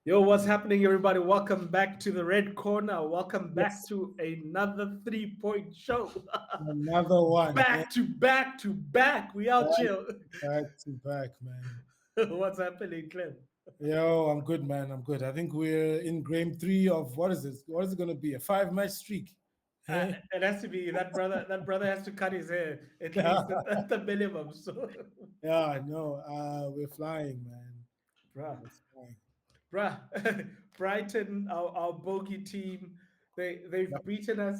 Yo, what's happening, everybody? Welcome back to the Red Corner. Welcome back Yes, to another 3 point show. another one. Yeah, back to back to back. We out back, here. back to back, man. What's happening, Clem? Yo, I'm good, man. I'm good. I think we're in game three of what is this? What is it going to be? A 5 match streak? Hey? It has to be that brother. That brother has to cut his hair at least Yeah, at the minimum. So, yeah, I know. We're flying, man. bruh, We're flying. Brighton, our bogey team, they've beaten us.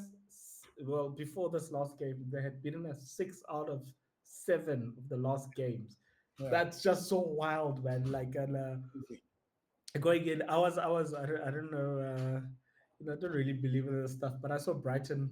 Well, before this last game, they had beaten us 6 out of 7 of the last games. Yeah, That's just so wild, man. Like, and going in, I don't know, I don't really believe in this stuff, but I saw Brighton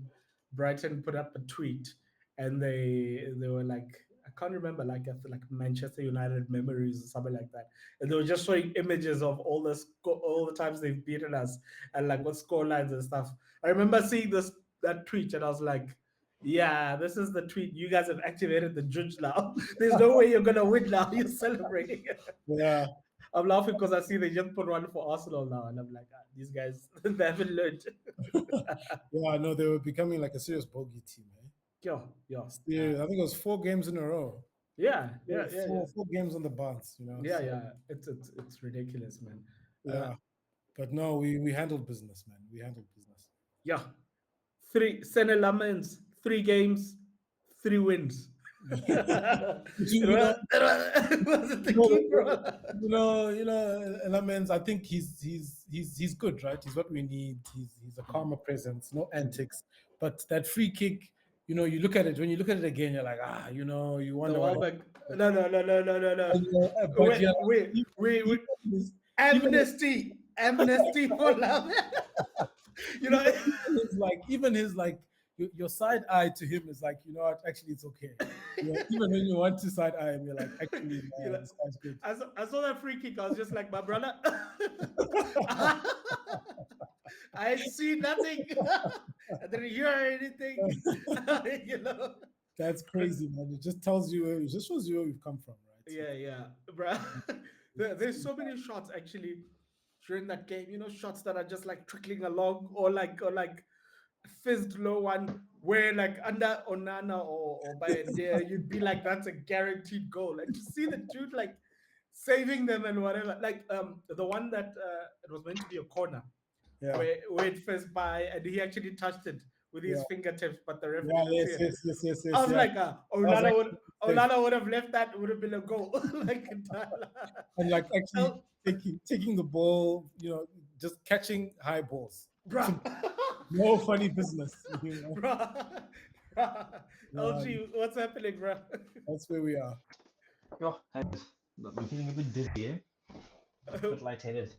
put up a tweet, and they were like, I can't remember, like after like Manchester United memories or something like that, and they were just showing images of all the times they've beaten us and like what score lines and stuff. I remember seeing that tweet, and I was like. Yeah, this is the tweet. You guys have activated the judge now. There's no way you're gonna win now. You're celebrating. yeah, I'm laughing because I see they just put one for Arsenal now, and I'm like, these guys they haven't learned. yeah. I know they were becoming like a serious bogey team, eh? Yeah, I think it was 4 games in a row. yeah, Yeah, yeah, yeah, yeah, four games on the bounce, you know. yeah, So yeah. It's ridiculous, man. Uh, yeah, but no, we handled business, man. We handled business. yeah, three Sene Lamens, 3 games, 3 wins. You know, It wasn't the No, keeper. Lamens, I think he's good, right? He's what we need. He's a calmer presence, no antics. But that free kick, you look at it when you look at it again, you're like, you The wonder what happened. Welbeck. No, no, no, no, no, no, no. But yeah, We even amnesty for love. you know, even his like your side eye to him is like, you know what, actually it's okay. Even when you want to side eye him, you're like, actually, you man, know, this guy's good. I saw that free kick. I was just like, my brother. I see nothing. I didn't hear anything. you know. That's crazy, man. It just shows you where we've come from, right? So, Yeah, bro. There's so many shots actually during that game. Shots that are just like trickling along, or like fizzed low one where like under Onana or by there, you'd be like, that's a guaranteed goal. And to see the dude like saving them and whatever, like the one that it was meant to be a corner yeah. where it fizzed by and he actually touched it with Yeah, his fingertips, but the ref yeah, didn't see yes, it. yes, yes, yes, I yes, was yeah. like, That was actually safe. Onana would have left that, it would have been a goal. like, And like actually oh, taking the ball, just catching high balls. bruh, No funny business. bruh, bruh. Yeah, LG, what's happening, bruh? that's where we are. Yo, I'm feeling a bit dizzy, eh? A bit lightheaded.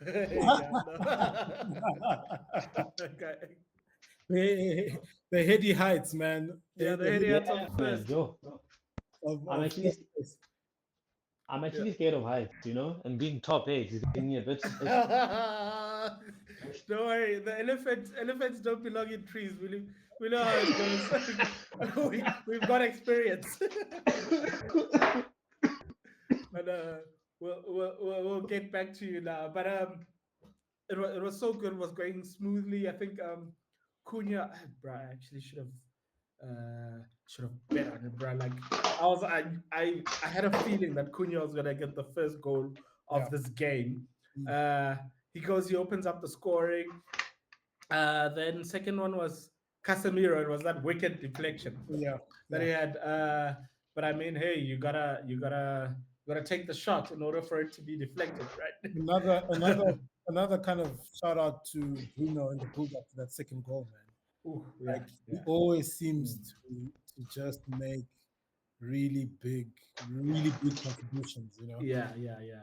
yeah, no. Okay. the heady heights, man. Yeah, the heady idiots Yeah, of man, first. yo, of, I'm of actually, first I'm Yeah. actually scared of heights, and being top eight is getting me a bit. Don't worry, the elephants don't belong in trees. We know how it goes. We've got experience. But we'll get back to you now. But it was so good. It was going smoothly. I think Cunha, bro, I actually should have bet on it, bro. Like I had a feeling that Cunha was gonna get the first goal Yeah. of this game. Mm. He opens up the scoring. Then second one was Casemiro. It was that wicked deflection Yeah. that he had. But I mean, hey, you gotta take the shot in order for it to be deflected, right? Another kind of shout out to Bruno in the build up to that second goal, man. Ooh, Like yeah, he yeah, always seems to just make really big contributions. yeah,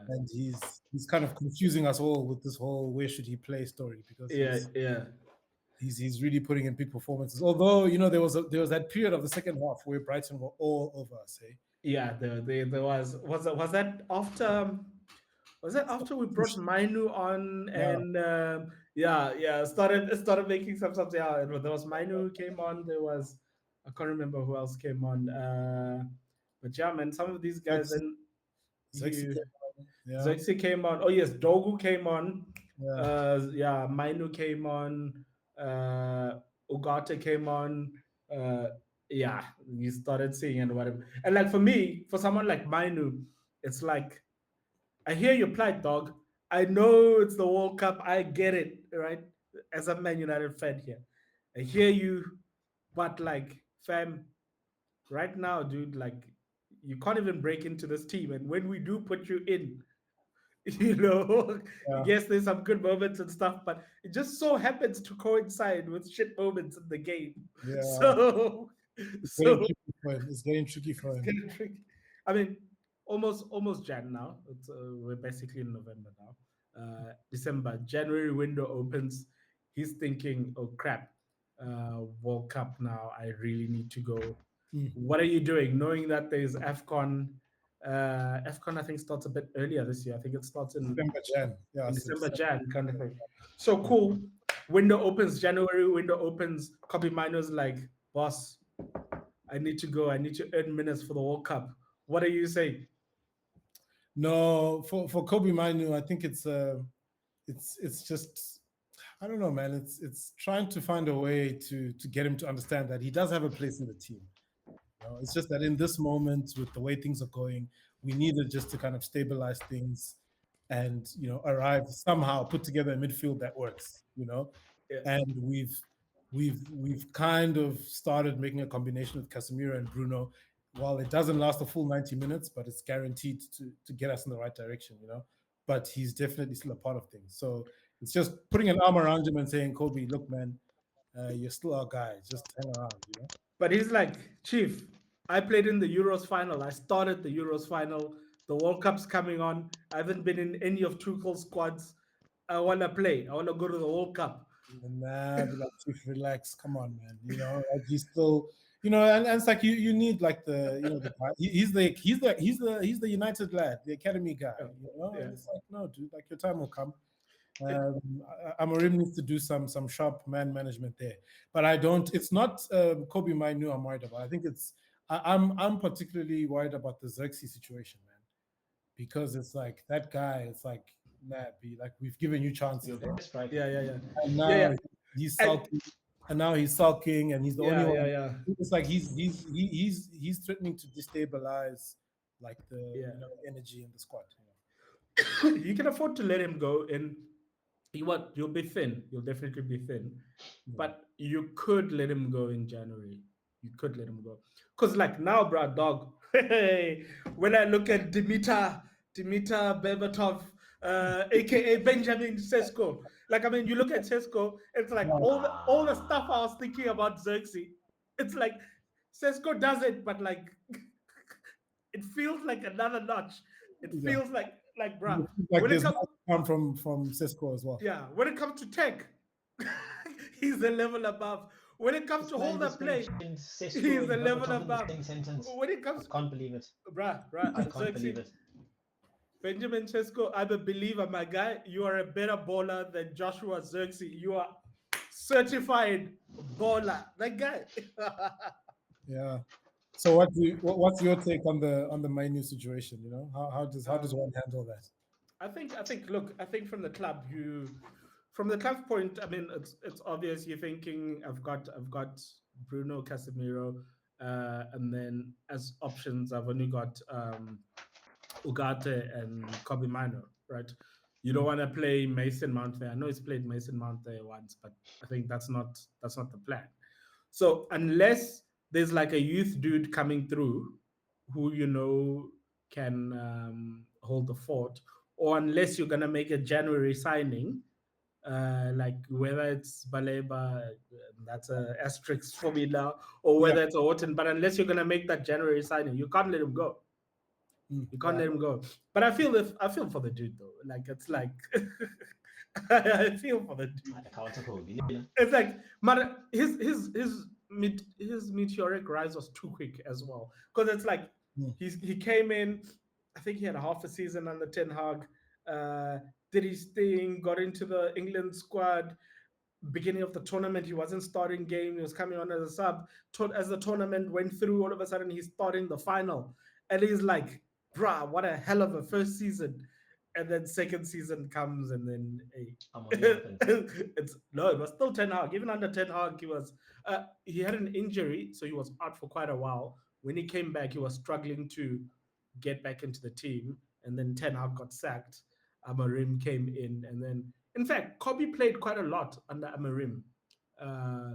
And he's kind of confusing us all with this whole where should he play story because yeah, yeah. he's really putting in big performances. Although there was that period of the second half where Brighton were all over us, eh? Yeah, there was that after we brought Mainu on Yeah, and yeah started making some stuff. Yeah, there was Mainu who came on. There was I can't remember who else came on. But yeah, man, some of these guys Zexi, and Zexi you came Yeah. Zexi came on. Oh yes, Dogu came on. Yeah. Yeah, Mainu came on. Ugarte came on. Yeah, you started seeing and whatever. And like for me, for someone like Mainu, it's like I hear your plight, dog. I know it's the World Cup. I get it, right? As a Man United fan here, I hear you, but like, fam, right now, dude, like, you can't even break into this team. And when we do put you in, you know, Yeah. yes, there's some good moments and stuff, but it just so happens to coincide with shit moments in the game. Yeah. So, It's getting so tricky for him. It's getting tricky for it's him. getting tricky. I mean, almost Jan now. We're basically in November now. December, January window opens. He's thinking, oh crap, World Cup now. I really need to go. Mm. What are you doing? Knowing that there's AFCON. AFCON I think starts a bit earlier this year. I think it starts December, Jan. Yeah. in So December, December. Jan kind of thing. So cool. Window opens January. Window opens. Kobe Minor's like, boss, I need to go. I need to earn minutes for the World Cup. What are you saying? No, for Kobe Minu, I think it's just, I don't know, man. It's trying to find a way to get him to understand that he does have a place in the team. You know, it's just that in this moment, with the way things are going, we needed just to kind of stabilize things and, you know, arrive somehow, put together a midfield that works, you know. Yeah. And we've kind of started making a combination with Casemiro and Bruno. While it doesn't last a full 90 minutes, but it's guaranteed to get us in the right direction, you know. But he's definitely still a part of things. So it's just putting an arm around him and saying, Kobe, look, man, you're still our guy. Just hang around, you know. But he's like, Chief, I played in the Euros final. I started the Euros final. The World Cup's coming on. I haven't been in any of Tuchel's squads. I want to play. I want to go to the World Cup. Nah, be like, Chief, relax. Come on, man. You know, like he's still, you know, and it's like you need like the, you know, the guy. He's the United lad, the academy guy. You know, Yeah. and it's like, no, dude, like your time will come. Amorim needs to do some sharp man management there, but I don't. It's not Kobe Mainu I'm worried about. I think I'm particularly worried about the Xerxes situation, man, because it's like that guy. It's like, nah, be like, we've given you chances, Your bro. best striker. Yeah. And now Yeah. he's And- sulking, and now he's sulking, and he's the only one. Yeah. It's like he's threatening to destabilize like the, Yeah. you know, energy in the squad. You know? You can afford to let him go, and you'll be thin. You'll definitely be thin, but you could let him go in January. You could let him go because, like now, bro, dog. When I look at Dimitar Berbatov, aka Benjamin Sesko, like I mean, you look at Sesko, it's like all the stuff I was thinking about Xerxes. It's like Sesko does it, but like it feels like another notch. It Yeah. feels like bruh. Like When it there's comes, more from Cisco as well. yeah, when it comes to tech, he's a level above. When it comes to hold up play, he's a level above. When it I comes, can't believe it. bruh, I can't believe it. Benjamin Sesko, I'm a believer, my guy. You are a better baller than Joshua Xerxes. You are certified baller. That guy. Yeah. So what's your take on the Mainu situation? You know, how does one handle that? I think look, I think from the club from the club's point, I mean it's obvious you're thinking I've got Bruno Casemiro, and then as options I've only got Ugarte and Kobe Mino, right? You don't want to play Mason Mount there. I know he's played Mason Mount there once, but I think that's not the plan. So unless there's like a youth dude coming through who you know can hold the fort, or unless you're gonna make a January signing, like whether it's Baleba, that's a asterisk for me now, or whether it's a Orton, but unless you're gonna make that January signing, you can't let him go. You can't let him go. But I feel for the dude though. Like it's like I feel for the dude. Accountable. It's like, man, his meteoric rise was too quick as well. Because it's like he came in, I think he had half a season under Ten Hag, did his thing, got into the England squad. Beginning of the tournament, he wasn't starting game. He was coming on as a sub. As the tournament went through, all of a sudden he's starting the final, and he's like, "Bruh, what a hell of a first season!" And then second season comes, and then it was still Ten Hag. Even under Ten Hag, he had an injury, so he was out for quite a while. When he came back, he was struggling to get back into the team, and then Ten Hag got sacked. Amorim came in, and then in fact, Kobe played quite a lot under Amorim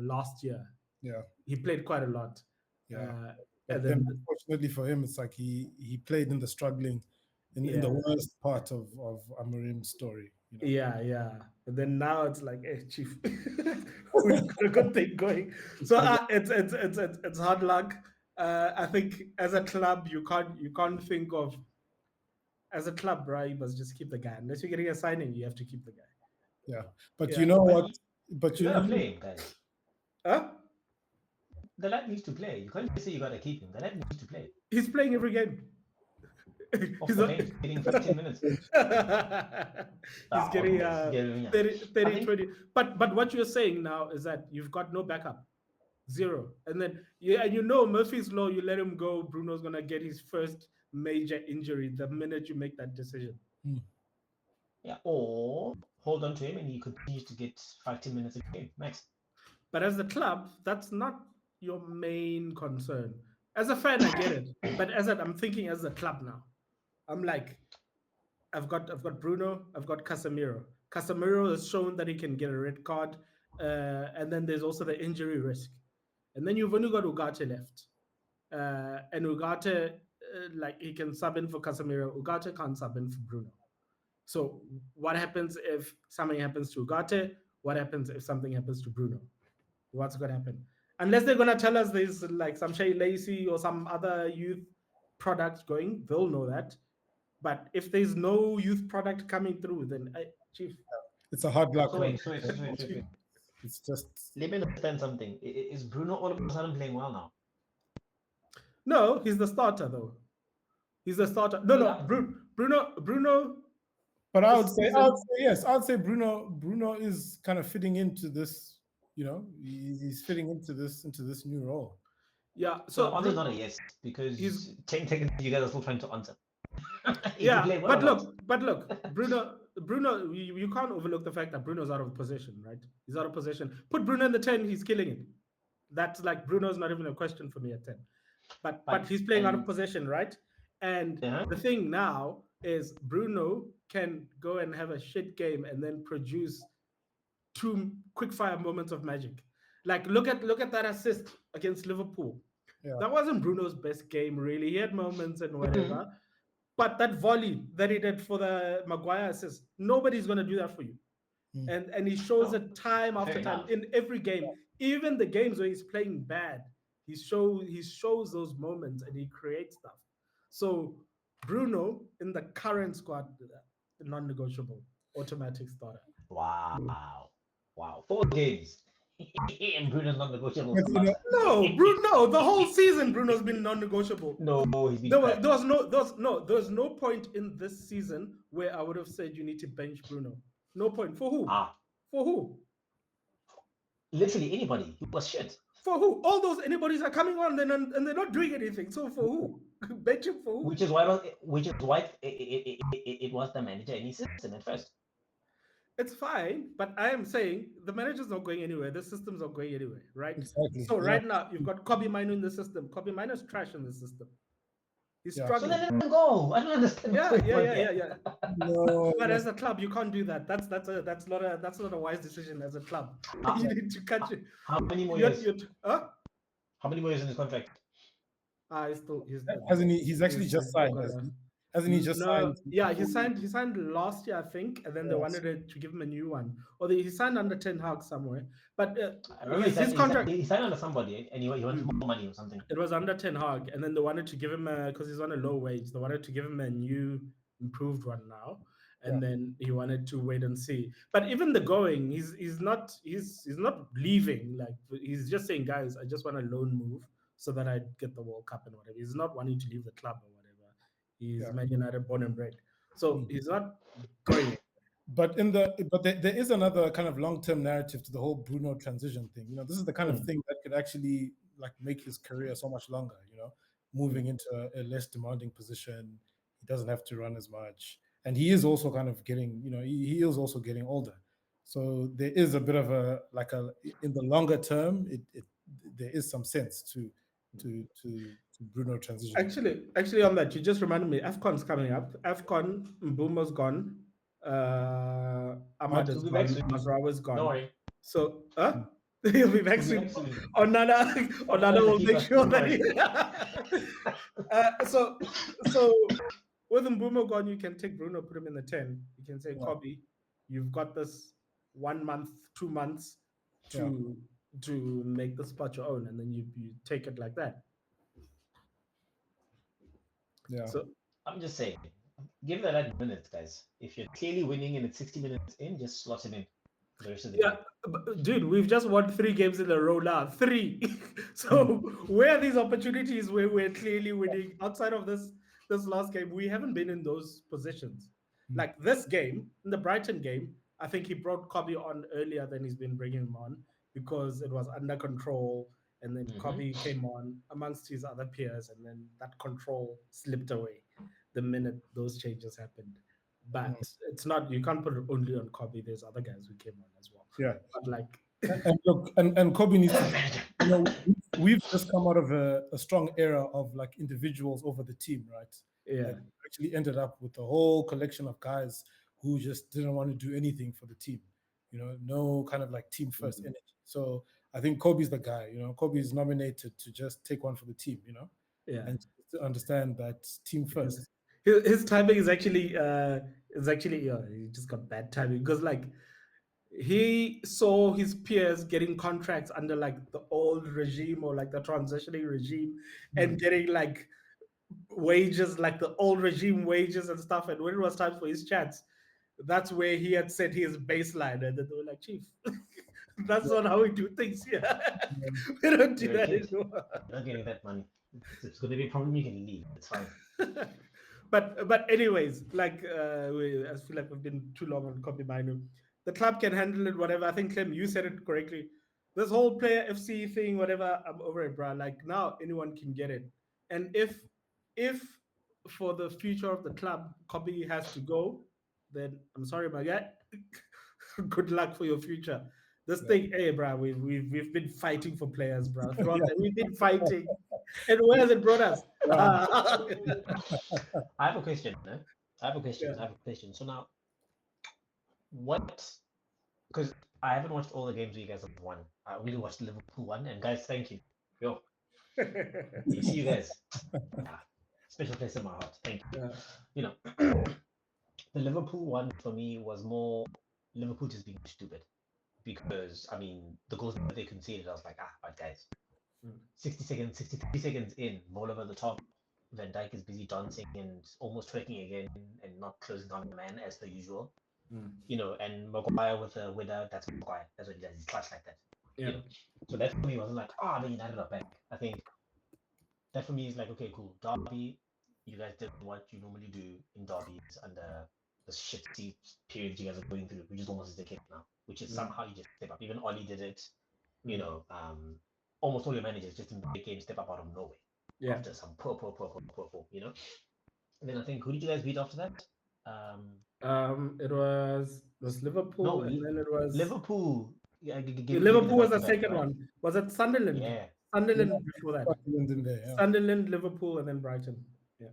last year. Yeah, he played quite a lot. Yeah, and then unfortunately for him, it's like he played in the struggling, in the worst part of Amorim's story. You know? Yeah. And then now it's like, hey, chief, we've got a good thing going. So it's hard luck. I think as a club, you can't think of, as a club, right? You must just keep the guy. Unless you're getting a signing, you have to keep the guy. Yeah, but you know what? But you gotta play him, guys. Huh? The lad needs to play. You can't say you gotta keep him. The lad needs to play. He's playing every game. He's getting 15 minutes. He's getting 30, 20. But what you're saying now is that you've got no backup. Zero. And then Murphy's Law, you let him go, Bruno's gonna get his first major injury the minute you make that decision. Yeah, or hold on to him and he continues to get 15 minutes a game max. But as a club, that's not your main concern. As a fan, I get it. But I'm thinking as a club now. I'm like, I've got Bruno, I've got Casemiro. Casemiro has shown that he can get a red card, and then there's also the injury risk. And then you've only got Ugarte left, and Ugarte, like, he can sub in for Casemiro. Ugarte can't sub in for Bruno. So what happens if something happens to Ugarte? What happens if something happens to Bruno? What's going to happen? Unless they're going to tell us there's like some Shea Lacey or some other youth product going, they'll know that. But if there's no youth product coming through, then chief, it's a hard luck. So wait. It's just, let me understand something. Is Bruno all of a sudden playing well now? No, he's the starter though. He's the starter. No, Bruno. But I would say yes. I would say Bruno is kind of fitting into this. You know, he's fitting into this new role. Yeah. So answer is not a yes, because technically you guys are still trying to answer. Yeah, but look, Bruno, you can't overlook the fact that Bruno's out of position, right? He's out of position. Put Bruno in the 10, he's killing it. That's like, Bruno's not even a question for me at 10. But he's playing out of position, right? And the thing now is Bruno can go and have a shit game and then produce 2 quick-fire moments of magic. Like, look at that assist against Liverpool. Yeah. That wasn't Bruno's best game, really. He had moments and whatever. But that volley that he did for the Maguire assist, nobody's going to do that for you. And he shows it time after time in every game. Even the games where he's playing bad, he shows those moments and he creates stuff. So Bruno in the current squad, non-negotiable, automatic starter. Wow. 4 games. And Bruno's non-negotiable. No, Bruno. The whole season, Bruno's been non-negotiable. No, he's been there was no point in this season where I would have said you need to bench Bruno. No point. For who? For who? Literally anybody. He was shit. For who? All those anybody's are coming on and they're not doing anything. So for who? Bench him for who? Which is why it was the manager and his system at first. It's fine, but I am saying the manager's not going anywhere. The system's not going anywhere, right? Exactly. So right now, you've got Kobe Mino in the system. Kobe Mino's trash in the system. He's struggling. So then let him go. I don't understand. Yeah. No. But as a club, you can't do that. That's not a wise decision as a club. You need to catch it. How many more years? How many more years in his contract? He's actually just signed. Hasn't he just signed? Yeah, he signed last year, I think, and then they wanted to give him a new one. Or he signed under Ten Hag somewhere. But his contract... He signed under somebody, and he wanted more money or something. It was under Ten Hag, and then they wanted to give him because he's on a low wage, they wanted to give him a new, improved one now. And then he wanted to wait and see. But even the going, he's not leaving. Like, he's just saying, guys, I just want a loan move so that I get the World Cup and whatever. He's not wanting to leave the club or whatever. He's Man United born and bred, so he's not going. But there is another kind of long-term narrative to the whole Bruno transition thing. You know, this is the kind of thing that could actually like make his career so much longer. You know, moving into a less demanding position, he doesn't have to run as much. and he is also kind of getting, he is also getting older. So there is a bit of a in the longer term, there is some sense to Bruno transition. Actually, on that, you just reminded me. AFCON's coming up. AFCON, Mbumo's gone. Ahmad He'll is be back gone. soon. Mazraoui's Don't gone. worry. So, he'll be back He'll be soon. back soon. Onana will make sure that so with Mbumo gone, you can take Bruno, put him in the 10. You can say, Kobe, you've got this 1 month, 2 months to make the spot your own, and then you take it like that. Yeah. So I'm just saying, give that minutes, guys. If you're clearly winning and it's 60 minutes in, just slot him in for the rest of the game. Dude, we've just won 3 games in a row now. 3. So where are these opportunities where we're clearly winning? Outside of this last game, we haven't been in those positions. Like this game, in the Brighton game, I think he brought Kobe on earlier than he's been bringing him on because it was under control. And then Kobe came on amongst his other peers, and then that control slipped away the minute those changes happened. But it's not, you can't put it only on Kobe. There's other guys who came on as well. Yeah. But like, and look, and Kobe needs to, we've just come out of a strong era of like individuals over the team, right? yeah. Like, actually ended up with a whole collection of guys who just didn't want to do anything for the team. No kind of like team first energy. So I think Kobe's the guy. Kobe is nominated to just take one for the team. Yeah. And to understand that team first. His timing is actually he just got bad timing because like he saw his peers getting contracts under like the old regime or like the transitioning regime and getting like wages like the old regime wages and stuff, and when it was time for his chance, that's where he had set his baseline, and then they were like, Chief, that's not how we do things here. We don't do that anymore. You're not getting that money. It's going to be a problem. You can leave. It's fine. But anyways, like I feel like we've been too long on Kobe Minu. The club can handle it, whatever. I think Clem, you said it correctly. This whole player FC thing, whatever, I'm over it, bro. Like now, anyone can get it. And if for the future of the club, Kobe has to go, then I'm sorry, my guy. Good luck for your future. This thing, hey, bro, we've been fighting for players, bro. We've been fighting. And where has it brought us? I have a question. I have a question. So now, because I haven't watched all the games you guys have won. I only watched Liverpool one, and guys, thank you. Yo, you see you guys. Yeah, special place in my heart. Thank you. Yeah. The Liverpool one for me was more Liverpool just being stupid. Because I mean, the goals that they conceded, I was like, but guys, 63 seconds in, ball over the top. Van Dijk is busy dancing and almost twerking again and not closing down the man as per usual. And Maguire with a winner, that's Maguire. That's what he does. He's clutch like that. Yeah. So that for me wasn't like, the United are back. I think that for me is like, okay, cool. Derby, you guys did what you normally do in derbies under the shitty period you guys are going through, which is almost a decade now, which is somehow you just step up. Even Oli did it, almost all your managers just in big games step up out of nowhere after some poor, And then I think, who did you guys beat after that? It was Liverpool, and then it was Liverpool. Yeah, Liverpool was the second one. Was it Sunderland? Yeah. Sunderland before that. Sunderland in there, yeah. Sunderland, Liverpool, and then Brighton. Yeah.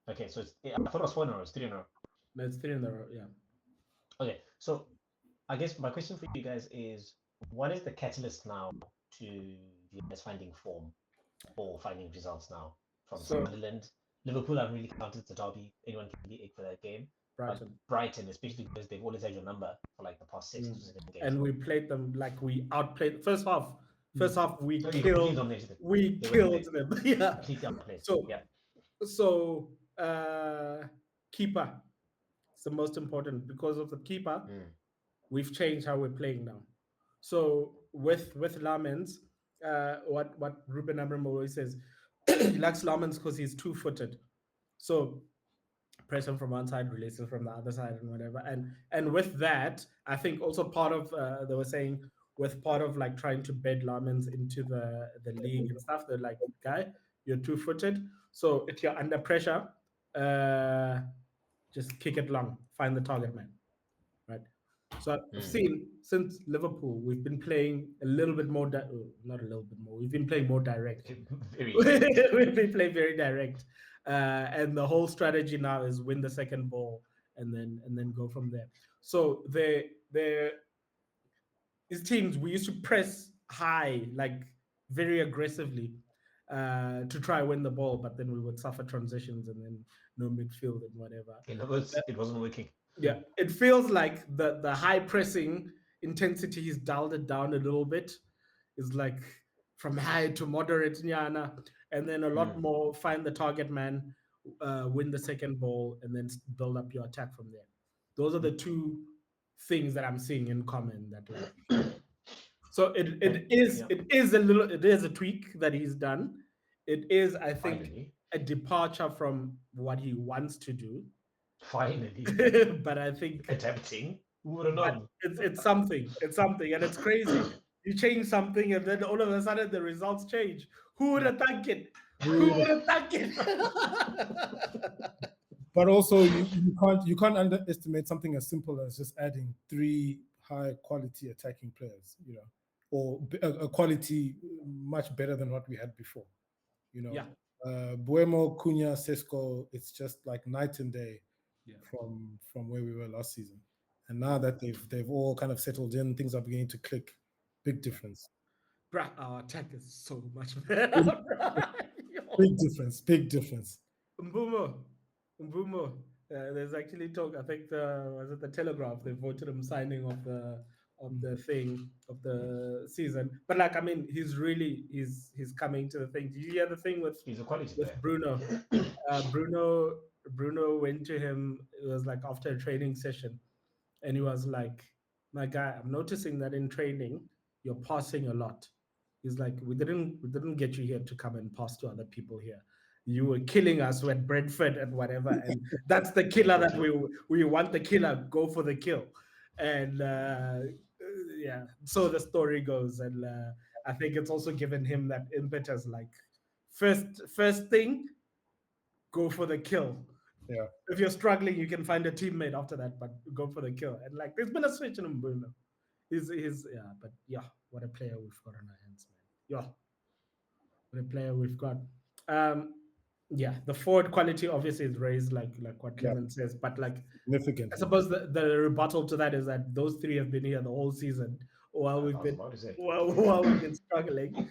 Okay, so I thought it was 4 in a row. It's 3 in a row. No, it's 3 in a row. Yeah. Okay, so I guess my question for you guys is, what is the catalyst now to you guys finding form or finding results now from Sunderland? Liverpool, I've really counted the derby. Anyone can be egg for that game. Brighton, especially because they've always had your number for like the past 6 to 7 games. And we played them like we outplayed first half. First half we killed them. Yeah. So keeper. It's the most important. Because of the keeper, we've changed how we're playing now. So with Lamens, what Ruben Amorim always says, he likes Lamens because he's 2-footed. So press him from one side, release him from the other side, and whatever. And with that, I think also part of they were saying with part of like trying to bed Lamens into the league and stuff, they're like, guy, you're 2-footed. So if you're under pressure, just kick it long, find the target man, right? So I've seen since Liverpool, we've been playing a little bit more, not a little bit more. We've been playing more direct. Very We've been playing very direct, and the whole strategy now is win the second ball and then go from there. So these teams, we used to press high, like very aggressively, to try win the ball, but then we would suffer transitions and then no midfield and whatever. In other words, it wasn't working. Yeah, it feels like the high pressing intensity has dialed it down a little bit. It's like from high to moderate, nyana, and then a lot more find the target man, win the second ball, and then build up your attack from there. Those are the two things that I'm seeing in common. That like, so it is a tweak that he's done. It is, I think, Finally. a departure from what he wants to do. Finally. But I think attempting. Who would have known? It's something. It's something, and it's crazy. You change something, and then all of a sudden the results change. Who would have thunk it? Who would have thunk it? But also, you can't underestimate something as simple as just adding 3 high quality attacking players, you know, or a quality much better than what we had before, you know. Yeah. Buemo, Cunha, Sesko, it's just like night and day Yeah. from where we were last season. And now that they've all kind of settled in, things are beginning to click. Big difference. Bruh, our attack is so much better. Big difference. Big difference. Mbumo. There's actually talk. I think was it the Telegraph? They voted him signing of the thing of the season. But like, I mean, he's coming to the thing. Did you hear the thing with He's a quality player. Bruno? Bruno went to him. It was like after a training session, and he was like, "My guy, I'm noticing that in training you're passing a lot." He's like, "We didn't get you here to come and pass to other people here. You were killing us with Brentford and whatever, and that's the killer that we want. The killer, go for the kill." And yeah, so the story goes, and I think it's also given him that impetus. Like, first thing, go for the kill. Yeah. If you're struggling, you can find a teammate after that, but go for the kill. And like, there's been a switch in Mbuna. He's yeah, but yeah, what a player we've got on our hands, man. Yeah, what a player we've got. Yeah, the forward quality obviously is raised, like what Clement says, but like significant. I suppose the rebuttal to that is that those 3 have been here the whole season while we've been struggling.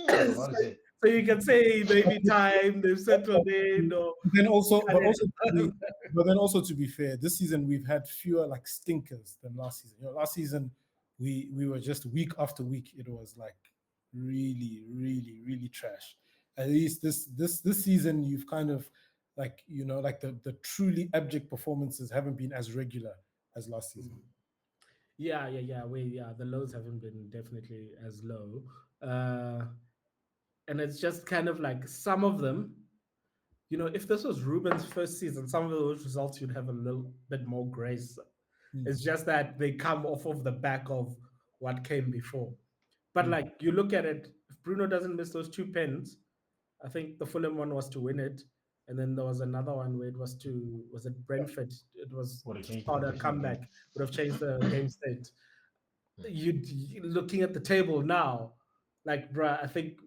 So you can say maybe time they've settled in, or then also to be fair, this season we've had fewer like stinkers than last season. You know, last season we were just week after week. It was like really, really, really trash. At least this season you've kind of like, you know, like the truly abject performances haven't been as regular as last season. Yeah. The lows haven't been definitely as low. And it's just kind of like some of them, you know, if this was Ruben's first season, some of those results you'd have a little bit more grace. It's just that they come off of the back of what came before. But like, you look at it, if Bruno doesn't miss those 2 pens, I think the Fulham one was to win it, and then there was another one where was it Brentford? It was start a comeback, would have changed the game state. You looking at the table now, like, bruh, I think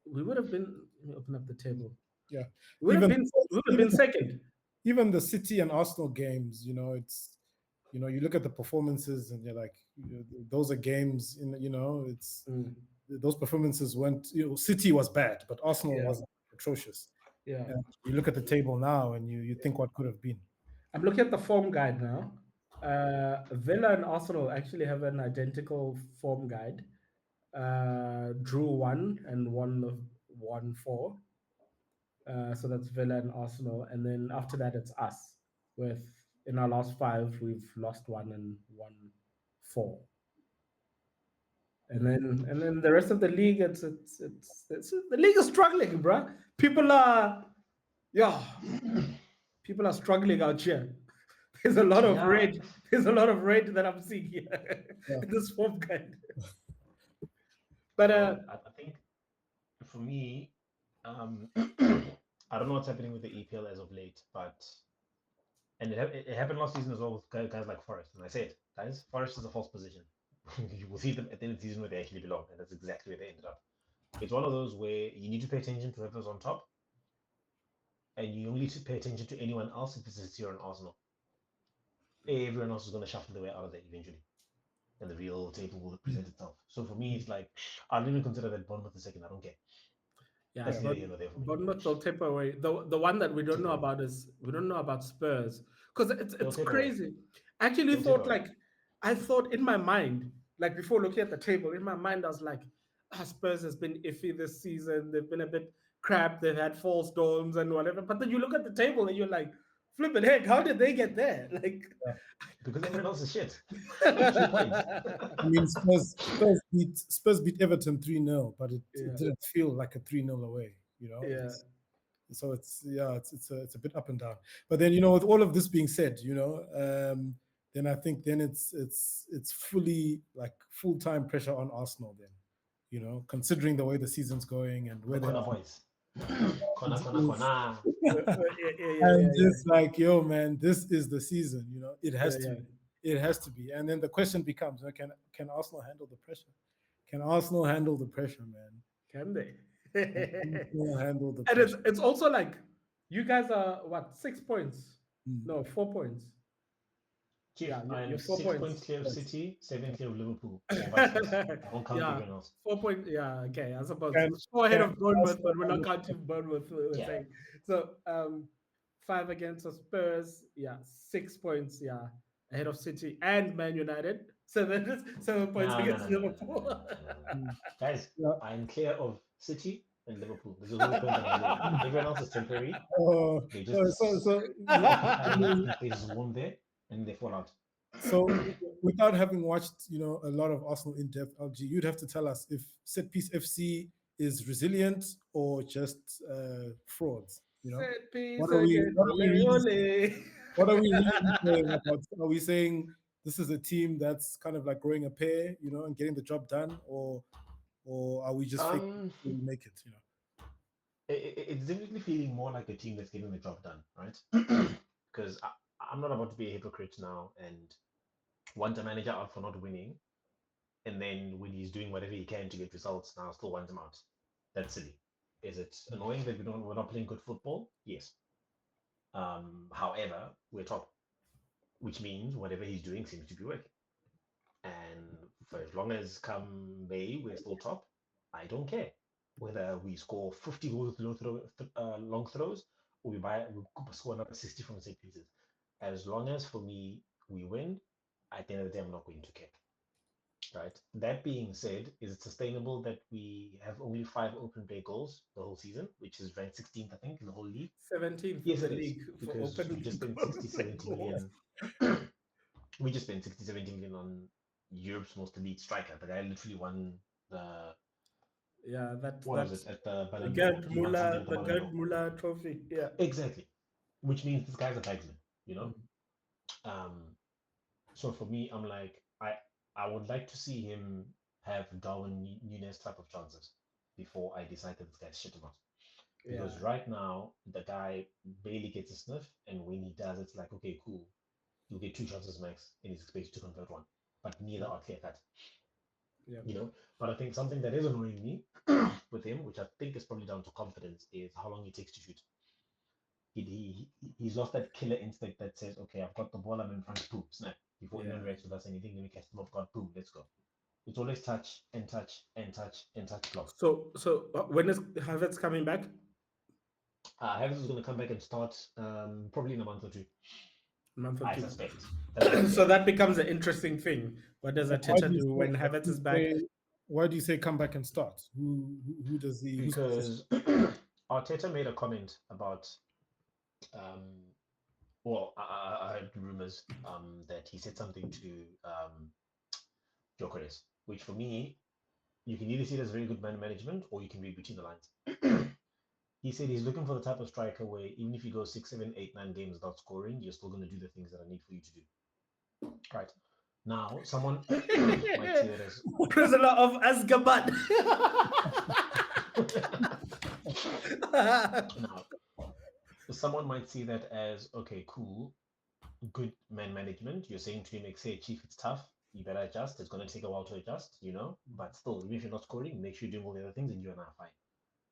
we would have been. Let me open up the table. Yeah, we would have been second. Even the City and Arsenal games, you know, it's, you know, you look at the performances and you're like, those are games. You know, it's those performances weren't. You know, City was bad, but Arsenal was atrocious. Yeah, and you look at the table now and you think what could have been. I'm looking at the form guide now. Villa and Arsenal actually have an identical form guide. Drew 1 and won 4. So that's Villa and Arsenal, and then after that it's us. With in our last 5, we've lost 1 and won 4. And then the rest of the league, it's the league is struggling, bro. People are struggling out here. There's a lot of red. There's a lot of red that I'm seeing here in this form guide. But I think for me, I don't know what's happening with the EPL as of late, but And it happened last season as well with guys like Forest. And I said, guys, Forest is a false position. You will see them at the end of the season where they actually belong, and that's exactly where they ended up. It's one of those where you need to pay attention to whoever's on top, and you only need to pay attention to anyone else if it's a City or an Arsenal. Everyone else is going to shuffle their way out of there eventually, and the real table will present itself. So for me, it's like I'll even consider that Bournemouth the second. I don't care. Yeah, That's neither here nor there for me. Bournemouth will tip away. The one that we don't know about is we don't know about Spurs, because it's crazy. I actually thought I thought in my mind, like before looking at the table, in my mind I was like, Spurs has been iffy this season. They've been a bit crap. They've had false dawns and whatever. But then you look at the table and you're like, flipping heck, how did they get there? Like because everyone else is shit. I mean, Spurs beat Everton 3-0, but it didn't feel like a 3-0 away, you know. Yeah. So it's a bit up and down. But then, you know, with all of this being said, you know, then I think then it's fully like full-time pressure on Arsenal then, you know, considering the way the season's going and where they're boys. And just like, yo, man, this is the season, you know, it has to be. It has to be. And then the question becomes, can Arsenal handle the pressure? Can Arsenal handle the pressure, man? Can they? Handle the pressure? And it's also like, you guys are, what, 6 points? No, 4 points. Chief, you're 4 points clear of City, 7 clear of Liverpool. I won't count everyone else. 4 points, yeah, okay. I suppose 4 ahead of Bournemouth, but we're not counting Bournemouth. So 5 against the Spurs, 6 points, ahead of City and Man United. 7 points against Liverpool. Guys, I'm clear of City and Liverpool. This is all everyone else is temporary. They just they just won there. And they fall out. So, without having watched, you know, a lot of Arsenal in depth, LG, you'd have to tell us if Set Piece FC is resilient or just frauds. You know, Set Piece what are we really saying about? Are we saying this is a team that's kind of like growing a pair, you know, and getting the job done, or are we just faking to make it? You know, it's definitely feeling more like a team that's getting the job done, right? Because I'm not about to be a hypocrite now and want a manager out for not winning, and then when he's doing whatever he can to get results, now still want him out. That's silly. Is it annoying that we're not playing good football? Yes. However, we're top, which means whatever he's doing seems to be working. And for as long as come May we're still top, I don't care whether we score 50 goals with long throws or we score another 60 from set pieces. As long as for me we win, at the end of the day, I'm not going to care. Right. That being said, is it sustainable that we have only 5 open play goals the whole season, which is ranked 16th, I think, in the whole league? 17th. Yes, it is. Because we just spent 60, 70 million. We just spent 60, 70 million on Europe's most elite striker. The guy literally won the. What was it at the Gerd Müller trophy? Yeah. Exactly. Which means this guy's a bagsman, you know. So for me, I'm like, I would like to see him have Darwin Núñez type of chances before I decide that this guy's shit or not. Because right now, the guy barely gets a sniff, and when he does, it's like, okay, cool. You'll get 2 chances max, and he's expected to convert 1. But neither are clear cut. Yeah. You know, but I think something that is annoying me with him, which I think is probably down to confidence, is how long he takes to shoot. He's lost that killer instinct that says, okay, I've got the ball, I'm in front, boom, snap. Before anyone reacts with us anything, let me catch them off guard, boom, let's go. It's always touch and touch and touch and touch block. So when is Havertz coming back? Havertz is going to come back and start probably in a month or 2. I suspect. So that becomes an interesting thing. What does Arteta do when Havertz is back? Why do you say come back and start? Who does he? Because Arteta made a comment about. Well, I heard rumors that he said something to Enquiries, which for me, you can either see it as very good man management or you can read between the lines. He said he's looking for the type of striker where even if you go 6, 7, 8, 9 games without scoring, you're still going to do the things that I need for you to do. Right. Now, someone might see that as prisoner of Azkaban. Now, someone might see that as, okay, cool. good man management. You're saying to him, like, say, Chief, it's tough. You better adjust. It's going to take a while to adjust, But still, even if you're not scoring, make sure you're doing all the other things and you and I are fine.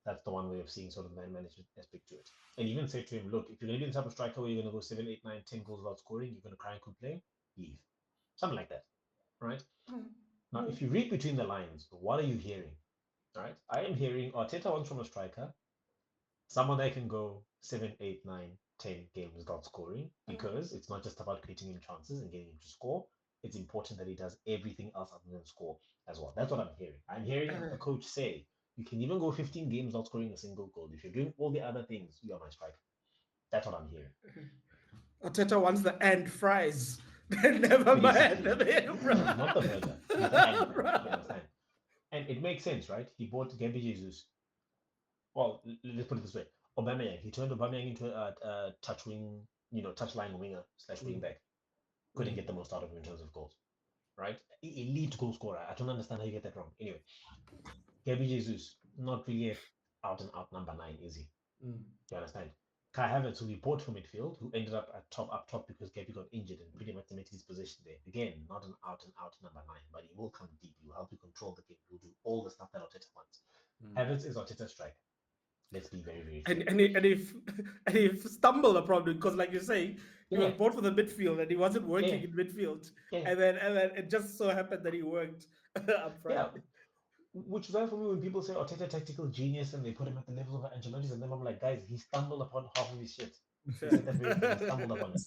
That's the one way of seeing sort of man management aspect to it. And even say to him, look, if you're going to be the type of striker where you're going to go 7, 8, 9, 10 goals without scoring, you're going to cry and complain, leave. Something like that, right? Now, if you read between the lines, what are you hearing, right? I am hearing Arteta wants from a striker someone that can go 7, 8, 9, 10 games without scoring because it's not just about creating him chances and getting him to score. It's important that he does everything else other than score as well. That's what I'm hearing. I'm hearing a coach say, you can even go 15 games without scoring a single goal. If you're doing all the other things, you are my striker. That's what I'm hearing. Arteta wants the end fries. Never mind. Not the burger. The end fries, you understand? And it makes sense, right? He bought Gabi Jesus. Well, let's put it this way. Aubameyang, he turned Aubameyang into a touchline winger / wing back. Couldn't get the most out of him in terms of goals, right? Elite goal scorer. I don't understand how you get that wrong. Anyway, Gabi Jesus, not really an out and out number 9, is he? Do you understand? Kai Havertz, who we bought from midfield, who ended up up top because Gabi got injured and pretty much cemented his position there. Again, not an out and out number 9, but he will come deep. He will help you control the game. He will do all the stuff that Arteta wants. Havertz is Arteta's striker. Let's be very, very clear. And he stumbled upon it because, like you say, he was bought for the midfield and he wasn't working in midfield. And then it just so happened that he worked up front. Yeah. Which is why for me when people say Arteta tactical genius and they put him at the level of Ancelotti's, and then I'm like, guys, he stumbled upon half of his shit. He said that very thing, he stumbled upon it.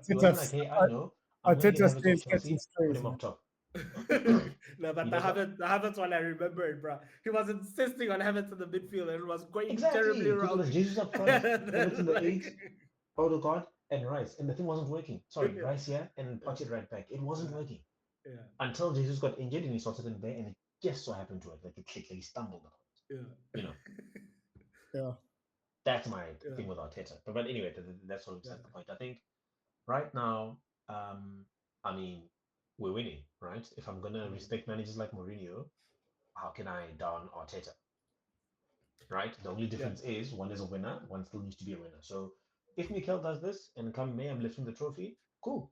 He wasn't like, hey, I know, I'm going to get Havertz off Chelsea, put him up top. No, but the Havertz one, I remember it, bro. He was insisting on Havertz in the midfield and it was going terribly wrong. Because Jesus up front, Havertz in the 8, Odegaard, and Rice. And the thing wasn't working. Sorry, Rice here and Partey right back. It wasn't working. Yeah. Until Jesus got injured and he sorted in there and it just so happened to it. Like it clicked, like he stumbled upon it. Yeah. That's my thing with Arteta. But anyway, that's sort of beside the point. I think right now, I mean, we're winning, right? If I'm gonna respect managers like Mourinho, how can I down Arteta? Right? The only difference is one is a winner, one still needs to be a winner. So if Mikel does this and come May, I'm lifting the trophy, cool.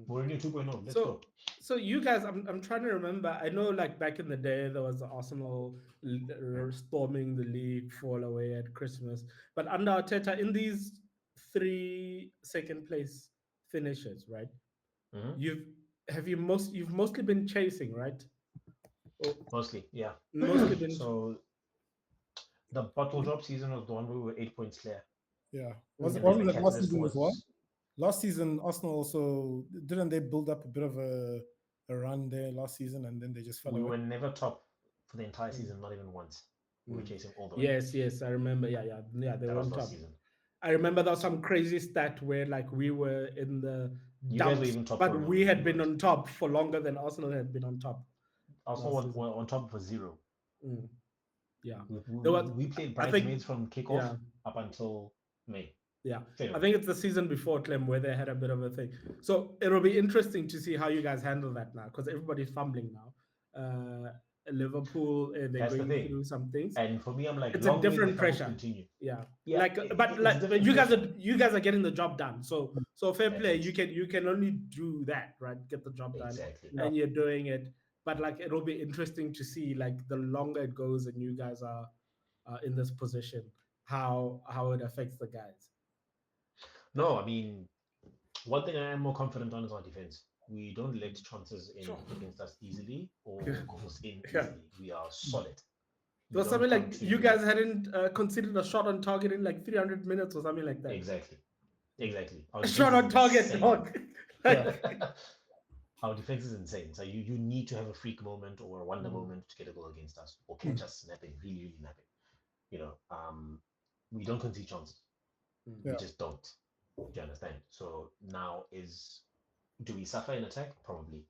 Mourinho 2.0, let's go. So you guys, I'm trying to remember. I know, like back in the day, there was Arsenal storming the league, fall away at Christmas. But under Arteta, in these 3 second place finishes, right? You've mostly been chasing, right? Mostly, yeah. Mostly been. So the bottle drop season was the one where we were 8 points clear. Yeah. Wasn't that last season as well? Last season, Arsenal also didn't they build up a bit of a run there last season and then they just fell away? We were never top for the entire season, not even once. We were chasing all the way. Yes, I remember. Yeah, they were on top. Season. I remember there was some crazy stat where like we were in the dumps, even top but we had been on top for longer than Arsenal had been on top. Arsenal were on top for 0. Yeah, we played bridesmaids from kickoff up until May. Yeah, I think it's the season before, Clem, where they had a bit of a thing. So it'll be interesting to see how you guys handle that now, because everybody's fumbling now. Liverpool, they're going through some things, and for me, I'm like, it's a different pressure. Continue. Yeah, but you guys are getting the job done. So fair play. You can only do that, right? Get the job done, and you're doing it. But like, it'll be interesting to see, like, the longer it goes and you guys are in this position, how it affects the guys. No, I mean, one thing I am more confident on is our defense. We don't let chances in against us easily or goals in easily. We are solid. There was something like you guys hadn't considered a shot on target in like 300 minutes or something like that. Exactly. A shot on target, dog. Our defense is insane. So you need to have a freak moment or a wonder moment to get a goal against us or catch us snapping, really, really napping. We don't concede chances. We just don't. Do you understand? So now do we suffer in attack? Probably.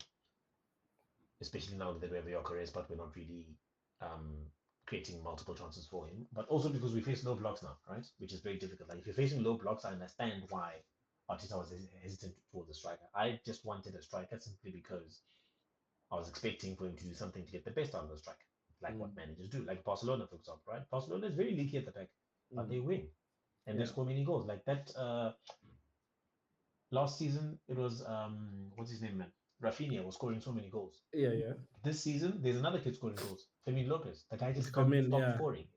Especially now that we have Enquiries, but we're not really creating multiple chances for him. But also because we face low blocks now, right? Which is very difficult. Like if you're facing low blocks, I understand why Arteta was hesitant towards the striker. I just wanted a striker simply because I was expecting for him to do something to get the best out of the striker. Like what managers do. Like Barcelona, for example, right? Barcelona is very leaky at the back, but they win. And they score many goals. Like that Last season, it was what's his name, man? Rafinha was scoring so many goals. Yeah. This season, there's another kid scoring goals. Fermin Lopez. The guy just Come in, stopped yeah. scoring.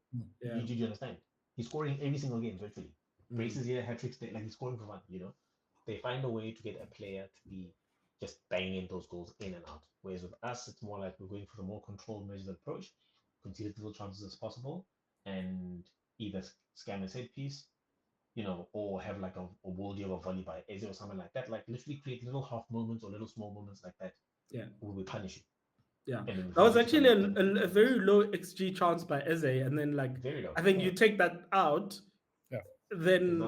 Yeah. You understand? He's scoring every single game virtually. Mm. Braces here, hat tricks there, like he's scoring for fun. They find a way to get a player to be just banging those goals in and out. Whereas with us, it's more like we're going for the more controlled, measured approach, concede as little chances as possible, and either scam a set piece, or have like a worldie of a volley by Eze or something like that. Like literally create little half moments or little small moments like that. Yeah. Where we punish you. Yeah. And then That was just actually kind of a very low XG chance by Eze, and then like very low. I think you take that out, Yeah. then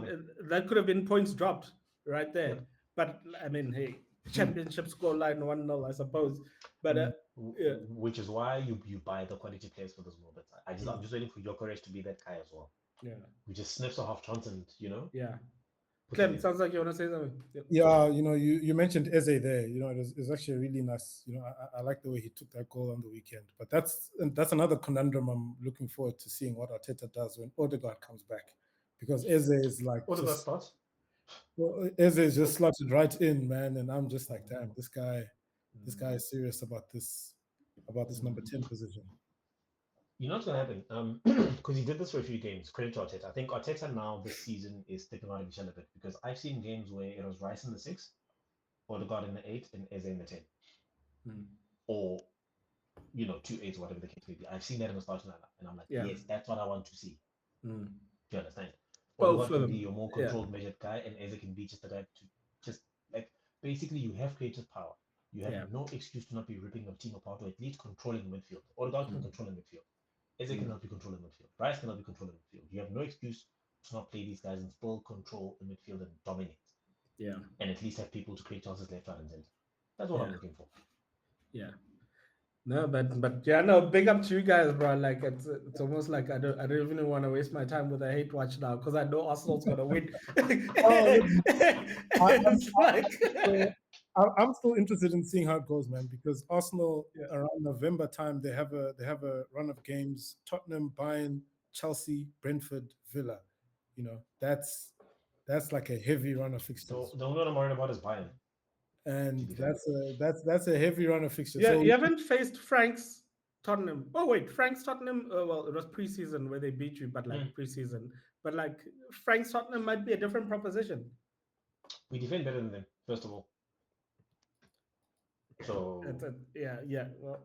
that could have been points dropped right there. Yep. But I mean, hey, championship scoreline 1-0, I suppose. But yeah. Which is why you buy the quality players for those moments. I'm just waiting for Enquiries to be that guy as well. Yeah. We just sniffs a half chance and Yeah. put Clem, it in. sounds like you want to say something. Yeah, you mentioned Eze there. It was actually really nice. I like the way he took that goal on the weekend. But that's another conundrum I'm looking forward to seeing what Arteta does when Odegaard comes back, because Eze is like Odegaard starts. well, Eze is just slotted right in, man, and I'm just like, damn, this guy is serious about this number 10 position. You know what's gonna happen? Because he did this for a few games. Credit to Arteta. I think Arteta now this season is stepping out of his shell a bit, because I've seen games where it was Rice in the 6, Odegaard in the 8, and Eze in the 10, or 2 8s, whatever the case may be. I've seen that in the starting lineup, and I'm like, yes, that's what I want to see. Do you understand? Odegaard can be your more controlled, measured guy, and Eze can be just the guy to just like basically you have creative power. You have no excuse to not be ripping your team apart, or at least controlling the midfield. Odegaard can control the midfield. Eze cannot be controlling midfield. Rice cannot be controlling midfield. You have no excuse to not play these guys and still control the midfield and dominate. Yeah. And at least have people to create chances left, right, and center. That's what I'm looking for. Yeah. No, but yeah, no, big up to you guys, bro. Like it's almost like I don't even want to waste my time with a hate watch now, because I know Arsenal's gonna win. I'm still interested in seeing how it goes, man, because Arsenal around November time they have a run of games: Tottenham, Bayern, Chelsea, Brentford, Villa. That's like a heavy run of fixtures. So the only one I'm worried about is Bayern. And that's a heavy run of fixtures. Yeah, so, you haven't faced Frank's Tottenham. Oh wait, Frank's Tottenham. Well, it was preseason where they beat you, but like preseason. But like Frank's Tottenham might be a different proposition. We defend better than them, first of all. So yeah. Well,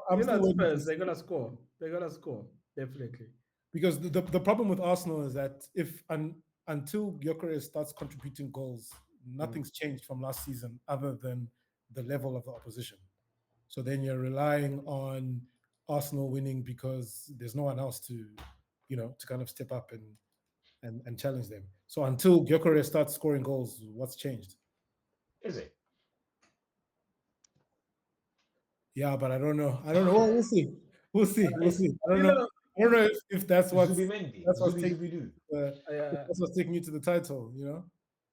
I'm still Spurs, they're gonna score. They're gonna score definitely. Because the problem with Arsenal is that until Gyökeres starts contributing goals, nothing's changed from last season other than the level of the opposition. So then you're relying on Arsenal winning because there's no one else to kind of step up and challenge them. So until Gyökeres starts scoring goals, what's changed? Is it? Yeah, but I don't know. Well, we'll see. I don't know. I don't know if that's what's taking you to the title.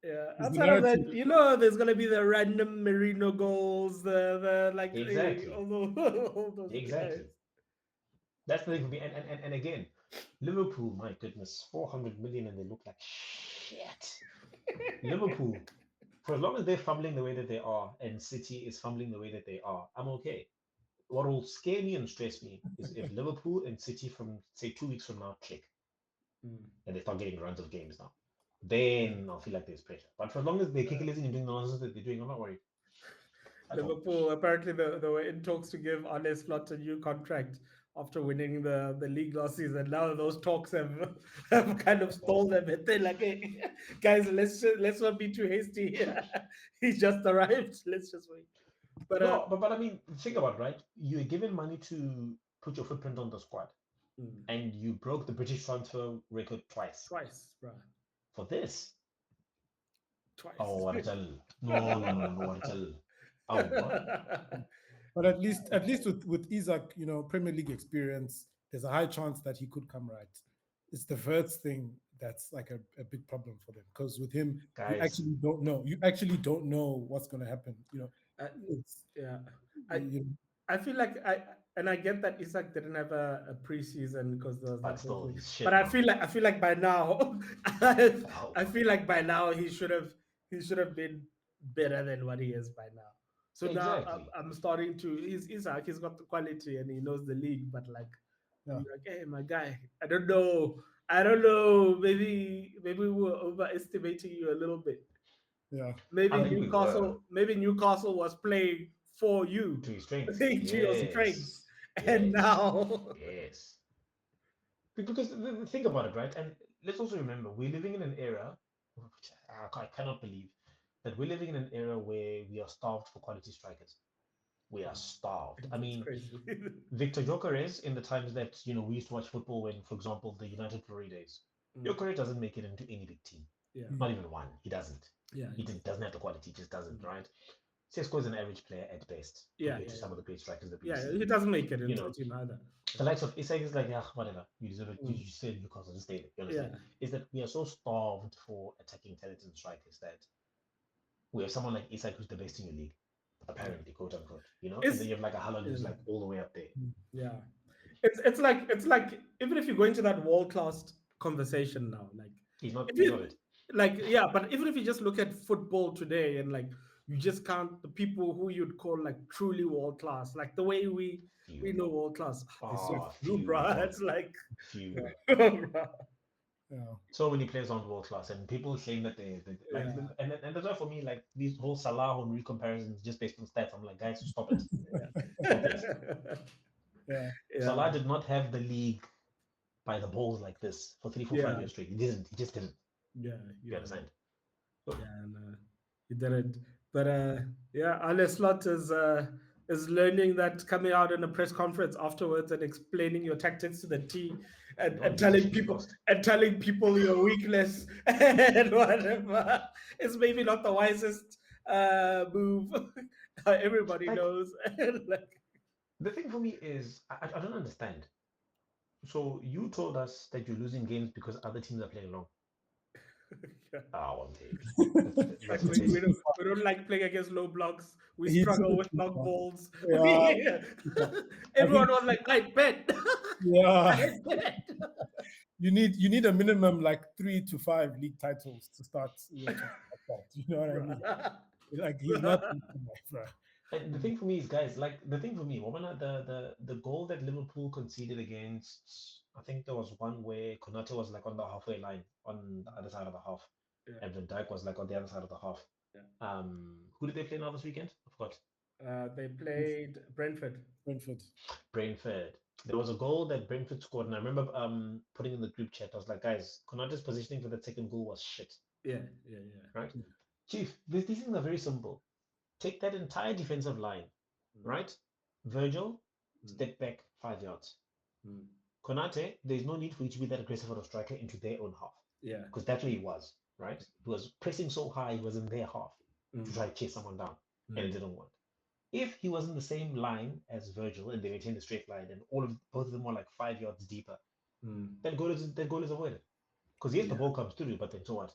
Yeah, outside of that, there's gonna be the random Merino goals, the like exactly. all those exactly. Guys. That's the thing for me. And again, Liverpool, my goodness, 400 million, and they look like shit. Liverpool, for as long as they're fumbling the way that they are, and City is fumbling the way that they are, I'm okay. What will scare me and stress me is if Liverpool and City from say 2 weeks from now click, and they start getting runs of games now. Then I'll feel like there's pressure. But for as long as they're kicking and doing the nonsense that they're doing, I'm not worried. Liverpool, apparently, they were in talks to give Arne Slot a new contract after winning the league last season. Now those talks have kind of stalled a bit. They're like, hey, guys, let's not be too hasty here. He just arrived. Let's just wait. But but I mean, think about it, right? You're given money to put your footprint on the squad, and you broke the British transfer record twice. Twice, bro. For this. Twice. Oh, what a tell. No, what a tell. Oh, what? But at least with Isaac, Premier League experience, there's a high chance that he could come right. It's the Verts thing that's like a big problem for them, because with him, guys, you actually don't know what's going to happen. I feel like I get that Isaac didn't have a preseason because there was but still, but I feel like by now, I feel like by now he should have he should have been better than what he is by now. So now Exactly. I'm starting to. He's like he's got the quality and he knows the league, but like I'm Yeah. like, hey, my guy, I don't know. I don't know. Maybe we were overestimating you a little bit. Yeah. I think we were Maybe Newcastle was playing for to you, his strengths. to your strengths, Yes. and Yes. now, Yes. Because think about it, right? And let's also remember, we're living in an era, which I cannot believe, that we're living in an era where we are starved for quality strikers. We are starved. I it's mean, crazy. Victor Gyökeres, in the times that we used to watch football when, for example, the United Glory days, Mm, Gyökeres doesn't make it into any big team. yeah, Not even one. He doesn't. yeah, He just doesn't have the quality. He just doesn't, mm, right? Sesko is an average player at best yeah, compared yeah, to some of the great strikers that we've yeah. seen. He doesn't make it You into a know, team either. the likes of Isak is like, yeah, whatever. You deserve it. Mm, You said Newcastle, just stay there. You understand? yeah, Is that we are so starved for attacking talent and strikers that we have someone like Isak who's the best in your league, yeah. apparently, quote unquote. And then It's you have like a Haaland who's yeah, like all the way up there. yeah. It's like even if you go into that world class conversation now, like He's not. if He's not you it. like yeah, but even if you just look at football today and like you just count the people who you'd call like truly world class, like the way we Few. know world class, there's so Ah, few, few, bruh. John. It's like Few. bruh. Yeah. So many players aren't world class, and people saying that they like, Yeah, and that's why for me, like these whole Salah and comparisons just based on stats. I'm like, guys, stop it, stop it. yeah. Yeah. Salah Yeah, did not have the league by the balls like this for 3, 4, 5 years straight. He didn't. He just didn't. yeah, You yeah. understand? Yeah, and he didn't. But yeah, Ale Slot is learning that coming out in a press conference afterwards and explaining your tactics to the team No, and he's telling literally people lost. your weakness and whatever is maybe not the wisest move. Everybody Like knows. Like, the thing for me is, I don't understand. So you told us that you're losing games because other teams are playing long. yeah. Ah, one take. That's Like pathetic. we don't like playing against low blocks. We He struggle said, with long balls. yeah. I Everyone think, was like, I bet. yeah, I bet. you need a minimum like 3 to 5 league titles to start talking about that. You know what I mean? Bruh. Like he's not, bro. And the thing for me is, guys, like the thing for me, Wabana, the goal that Liverpool conceded against, I think there was one where Konate was like on the halfway line on the other side of the half, Yeah, and Van Dijk was like on the other side of the half. yeah. Who did they play now this weekend? I forgot. They played Brentford. Brentford. Brentford. There was a goal that Brentford scored, and I remember putting in the group chat. I was like, guys, Konate's positioning for that second goal was shit, Yeah, yeah, yeah. right? Chief, these things are very simple. Take that entire defensive line, Mm, right? Virgil, mm, step back 5 yards. mm. Konate, there's no need for you to be that aggressive on a striker into their own half, Yeah. because that's where he was, right? He was pressing so high, he was in their half to Mm, try to chase someone down, and it mm, didn't work. If he was in the same line as Virgil and they maintained a straight line, and both of them were like 5 yards deeper, mm. that goal is avoided. Because yes, the Yeah, ball comes through, but then so what?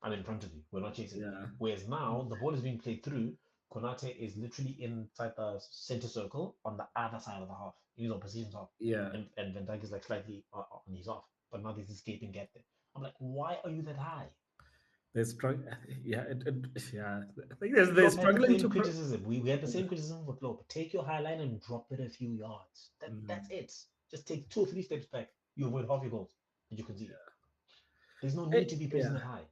I'm in front of you. We're not chasing. yeah, Whereas now the ball is being played through. Konate is literally inside the center circle on the other side of the half. He's on positions half. yeah. And Van Dijk is like slightly on his off. But now there's escaping gap there. I'm like, why are you that high? They're struggling. Yeah, yeah. I think they're Klopp had the struggling same to. criticism. We had the same criticism for Klopp. Take your high line and drop it a few yards. That's Mm. it. Just take 2 or 3 steps back. You avoid half your goals that you concede. There's no need Eh, to be pressing yeah. that high.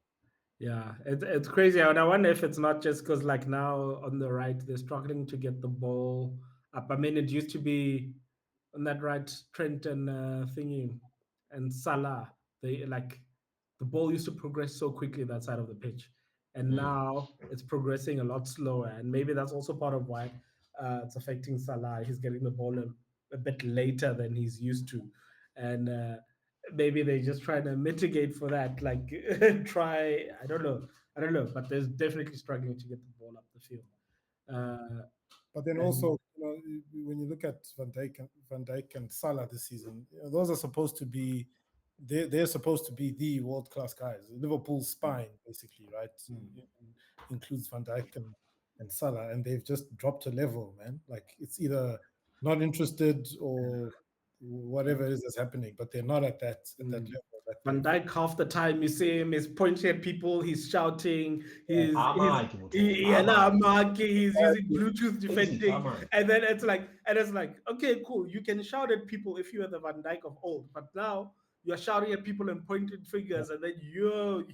Yeah, it's crazy. And I wonder if it's not just because, like, now on the right, they're struggling to get the ball up. I mean, it used to be on that right, Trent and thingy and Salah. They like the ball used to progress so quickly that side of the pitch, and Mm. now it's progressing a lot slower. And maybe that's also part of why it's affecting Salah. He's getting the ball a bit later than he's used to, and maybe they're just trying to mitigate for that. Like try, I don't know, but there's definitely struggling to get the ball up the field. Uh, But then and also, when you look at Van Dijk and Salah this season, those are supposed to be they're supposed to be the world class guys. Liverpool's spine, basically, right? mm, Includes Van Dijk and Salah, and they've just dropped a level, man. Like it's either not interested or whatever it is that's happening, but they're not at that mm. level Van Dijk, half the time you see him, he's pointing at people, he's shouting, he's using Bluetooth defending, and then it's like, okay, cool, you can shout at people if you are the Van Dijk of old, but now you're shouting at people and pointing fingers, and then you're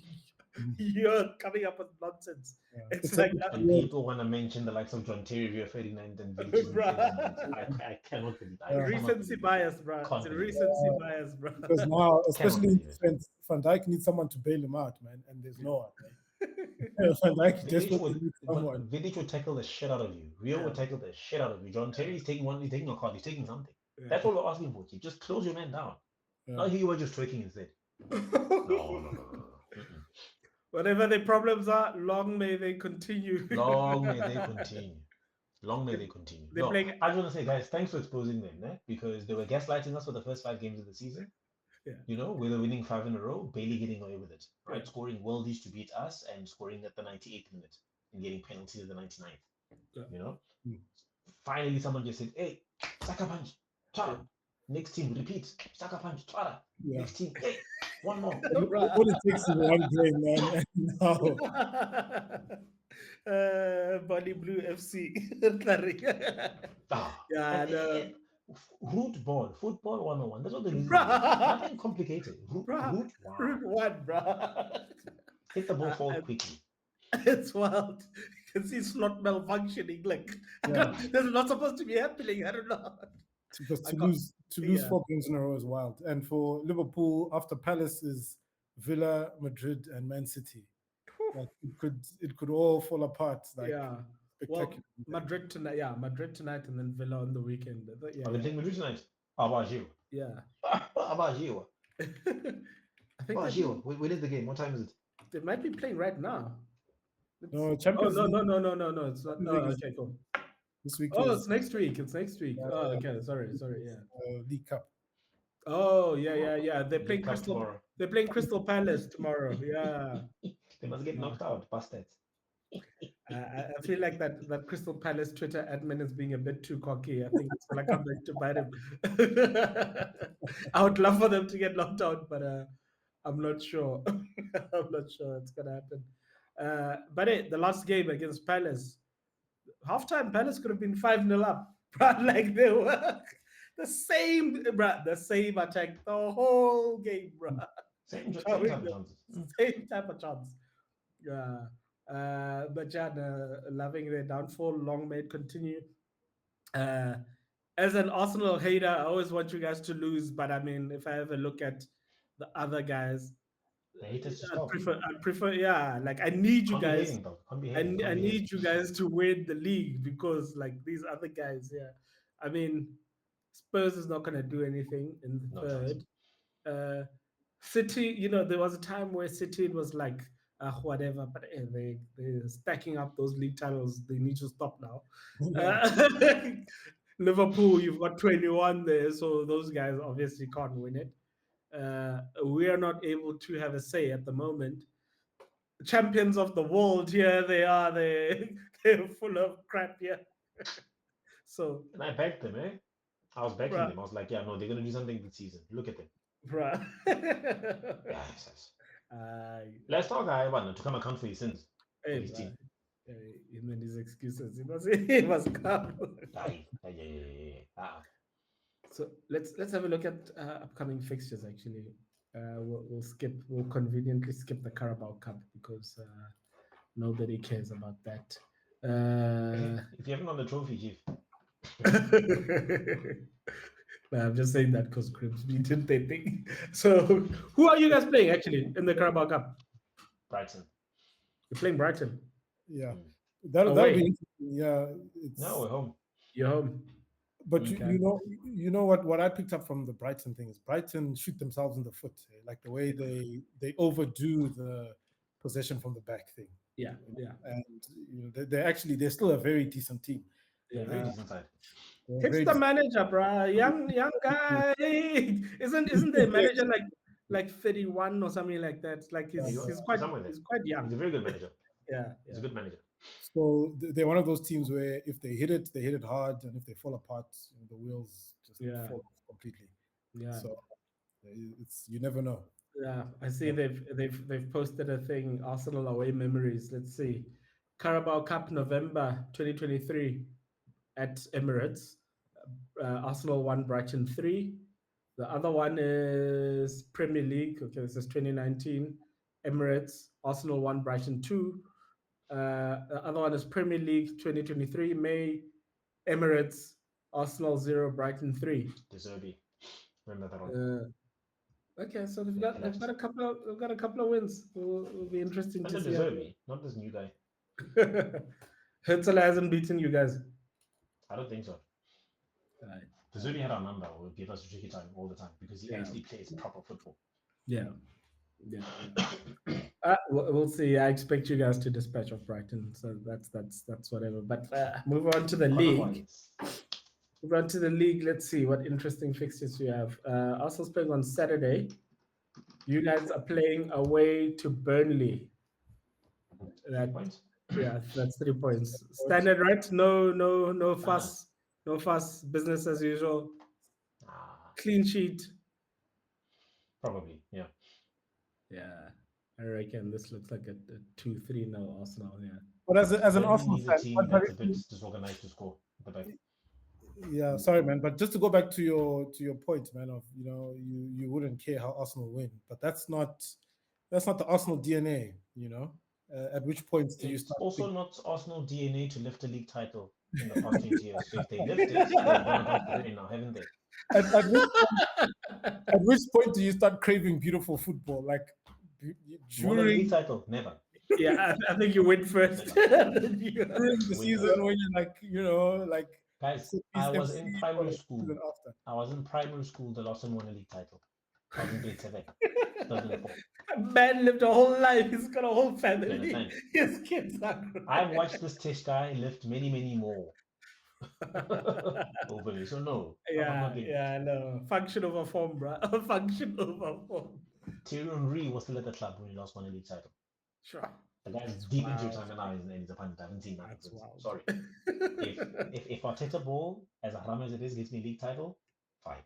coming up with nonsense. Yeah. It's like and people want to mention the likes of John Terry, Rio Ferdinand, and Vidic. I cannot believe it. Recency bias, bro. It's a recency bias, bro. Because now, especially in defense, Van Dijk needs someone to bail him out, man, and there's no one. Van Dijk desperately needs someone. Vidic would tackle the shit out of you. Rio would tackle the shit out of you. John Terry is taking one. He's taking a card. He's taking something. That's what we're asking for. You just close your man down. Now you were just twerking instead. No. Whatever the problems are, long may they continue. Long may they continue. Long may they continue. No, I just want to say, guys, thanks for exposing them, because they were gaslighting us for the first 5 games of the season. Yeah. You know, we were winning 5 in a row, barely getting away with it, right? Yeah. Scoring worldies to beat us and scoring at the 98th minute and getting penalties at the 99th. Yeah. You know? Finally, someone just said, hey, sucker punch, Twara. Yeah. Next team, repeat, sucker punch, Twara. Yeah. Next team, hey, one more. What it takes is one game, man. No. Body Blue FC. Root ball, football 101. That's what they do. Nothing complicated. Root one. Root one, bro. Hit the ball forward quickly. It's wild. You can see slot malfunctioning. Like, there's not supposed to be happening. I don't know. Because to lose 4 games in a row is wild. And for Liverpool, after Palace is Villa, Madrid, and Man City. Like it could all fall apart. Like, well, Madrid tonight, and then Villa on the weekend. Are they playing Madrid tonight? How about you? Yeah. How about you? When is the game? What time is it? They might be playing right now. No, Champions League. No. It's not. Oh, okay, cool. This week. It's next week. It's next week. Okay. Sorry. Yeah. League Cup. Oh, yeah. They're playing Crystal. They're playing Crystal Palace tomorrow. Yeah. They must get knocked out, bastards. I feel like that Crystal Palace Twitter admin is being a bit too cocky. I think it's gonna come back to bite him. I would love for them to get knocked out, but I'm not sure. I'm not sure it's gonna happen. But the last game against Palace, halftime Palace could have been 5-0 up. Like they were the same attack the whole game, bro. Same type of chances. Same type of chance. Yeah. But loving their downfall. Long may it continue. As an Arsenal hater, I always want you guys to lose. But I mean, if I ever look at the other guys, I prefer. Yeah, like I need you guys. I need you guys to win the league because like these other guys. Yeah, I mean, Spurs is not going to do anything in the third. City, there was a time where City was like whatever, but they're stacking up those league titles. They need to stop now. Liverpool, you've got 21 there, so those guys obviously can't win it. We are not able to have a say at the moment. Champions of the world, here they are. They're full of crap here. So, and I backed them, I was backing them. I was like, they're going to do something this season. Look at them. Bruh. Yes. Let's talk to come account for his sins. His team. Him and his excuses. He must come. So let's have a look at upcoming fixtures. Actually, we'll conveniently skip the Carabao Cup because nobody cares about that. If you haven't won the trophy, Chief. I'm just saying that because Crips did their thing. So, who are you guys playing actually in the Carabao Cup? Brighton. You're playing Brighton. Yeah, that'll be interesting. Yeah, no, we're home. You're home. But okay. you know what I picked up from the Brighton thing is Brighton shoot themselves in the foot, like the way they overdo the possession from the back thing. Yeah. And they're still a very decent team. Yeah, very decent side. It's the manager, bro. Young guy. Isn't the manager like 31 or something like that? Like he's quite young. He's a very good manager. Yeah. He's a good manager. So they're one of those teams where if they hit it hard, and if they fall apart, the wheels just fall off completely. Yeah. So you never know. Yeah, I see they've posted a thing. Arsenal away memories. Let's see, Carabao Cup November 2023 at Emirates. Arsenal won Brighton 3. The other one is Premier League. Okay, this is 2019 Emirates. Arsenal won Brighton 2. The other one is Premier League 2023 May Emirates. Arsenal 0 Brighton 3. Deserby. Remember that one. Okay, so they've They got collapsed. they've got a couple of wins. It'll be interesting to Under see. Deserby, not this new guy. Herzl hasn't beaten you guys. I don't think so. Right. Deserby had our number, or would give us a tricky time all the time because he actually plays proper football. Yeah. We'll see. I expect you guys to dispatch of Brighton, so that's whatever. But move on to the league. Otherwise, Move on to the league. Let's see what interesting fixtures you have. Arsenal's playing on Saturday. You guys are playing away to Burnley. 3 points. Yeah, that's 3 points. Standard, right? No fuss. No fuss. Business as usual. Clean sheet. Probably, yeah. Yeah, I reckon this looks like a 2-3-0 Arsenal. Yeah. But as an Arsenal He's a fan, team that's a bit disorganized to score at the back. yeah, sorry, man, but just to go back to your point, man, of you wouldn't care how Arsenal win, but that's not the Arsenal DNA, At which points do you It's start? also not Arsenal DNA to lift a league title in the past 20 years. So if they lift it, they've gone above the rim now, haven't they? At which point do you start craving beautiful football? Like More than a league during title, never. Yeah, I think you win first. during the season when you're like Guys, I was in primary school. After. I was in primary school the last time won a league title. I was in grade 7. 2004. Man lived a whole life. He's got a whole family. understand? His kids are grown. I've watched this Tish guy lift many, many more. Over me, so no. No. Function over form, bro. Function over form. Thierry Henry was still at the club when he last won a league title. Sure. The guy's deep into retirement now and he's a pundit. I haven't seen that. That's wild. Sorry. if Arteta Ball, as a haram as it is, gets me a league title, fine.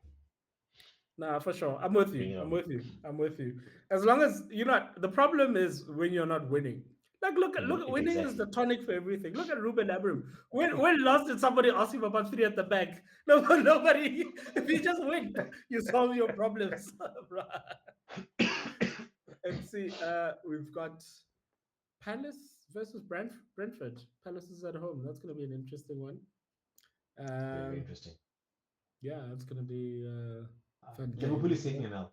Nah, for sure. I'm with you. I'm with you. As long as the problem is when you're not winning. Like look at winning is the tonic for everything. Look at Ruben'S. When lost did somebody ask him about 3 at the back? Nobody. If you just win, you solve your problems. Let's see. We've got Palace versus Brentford. Palace is at home. That's going to be an interesting one. Very interesting. Yeah, it's going to be fun. Liverpool is taking an L.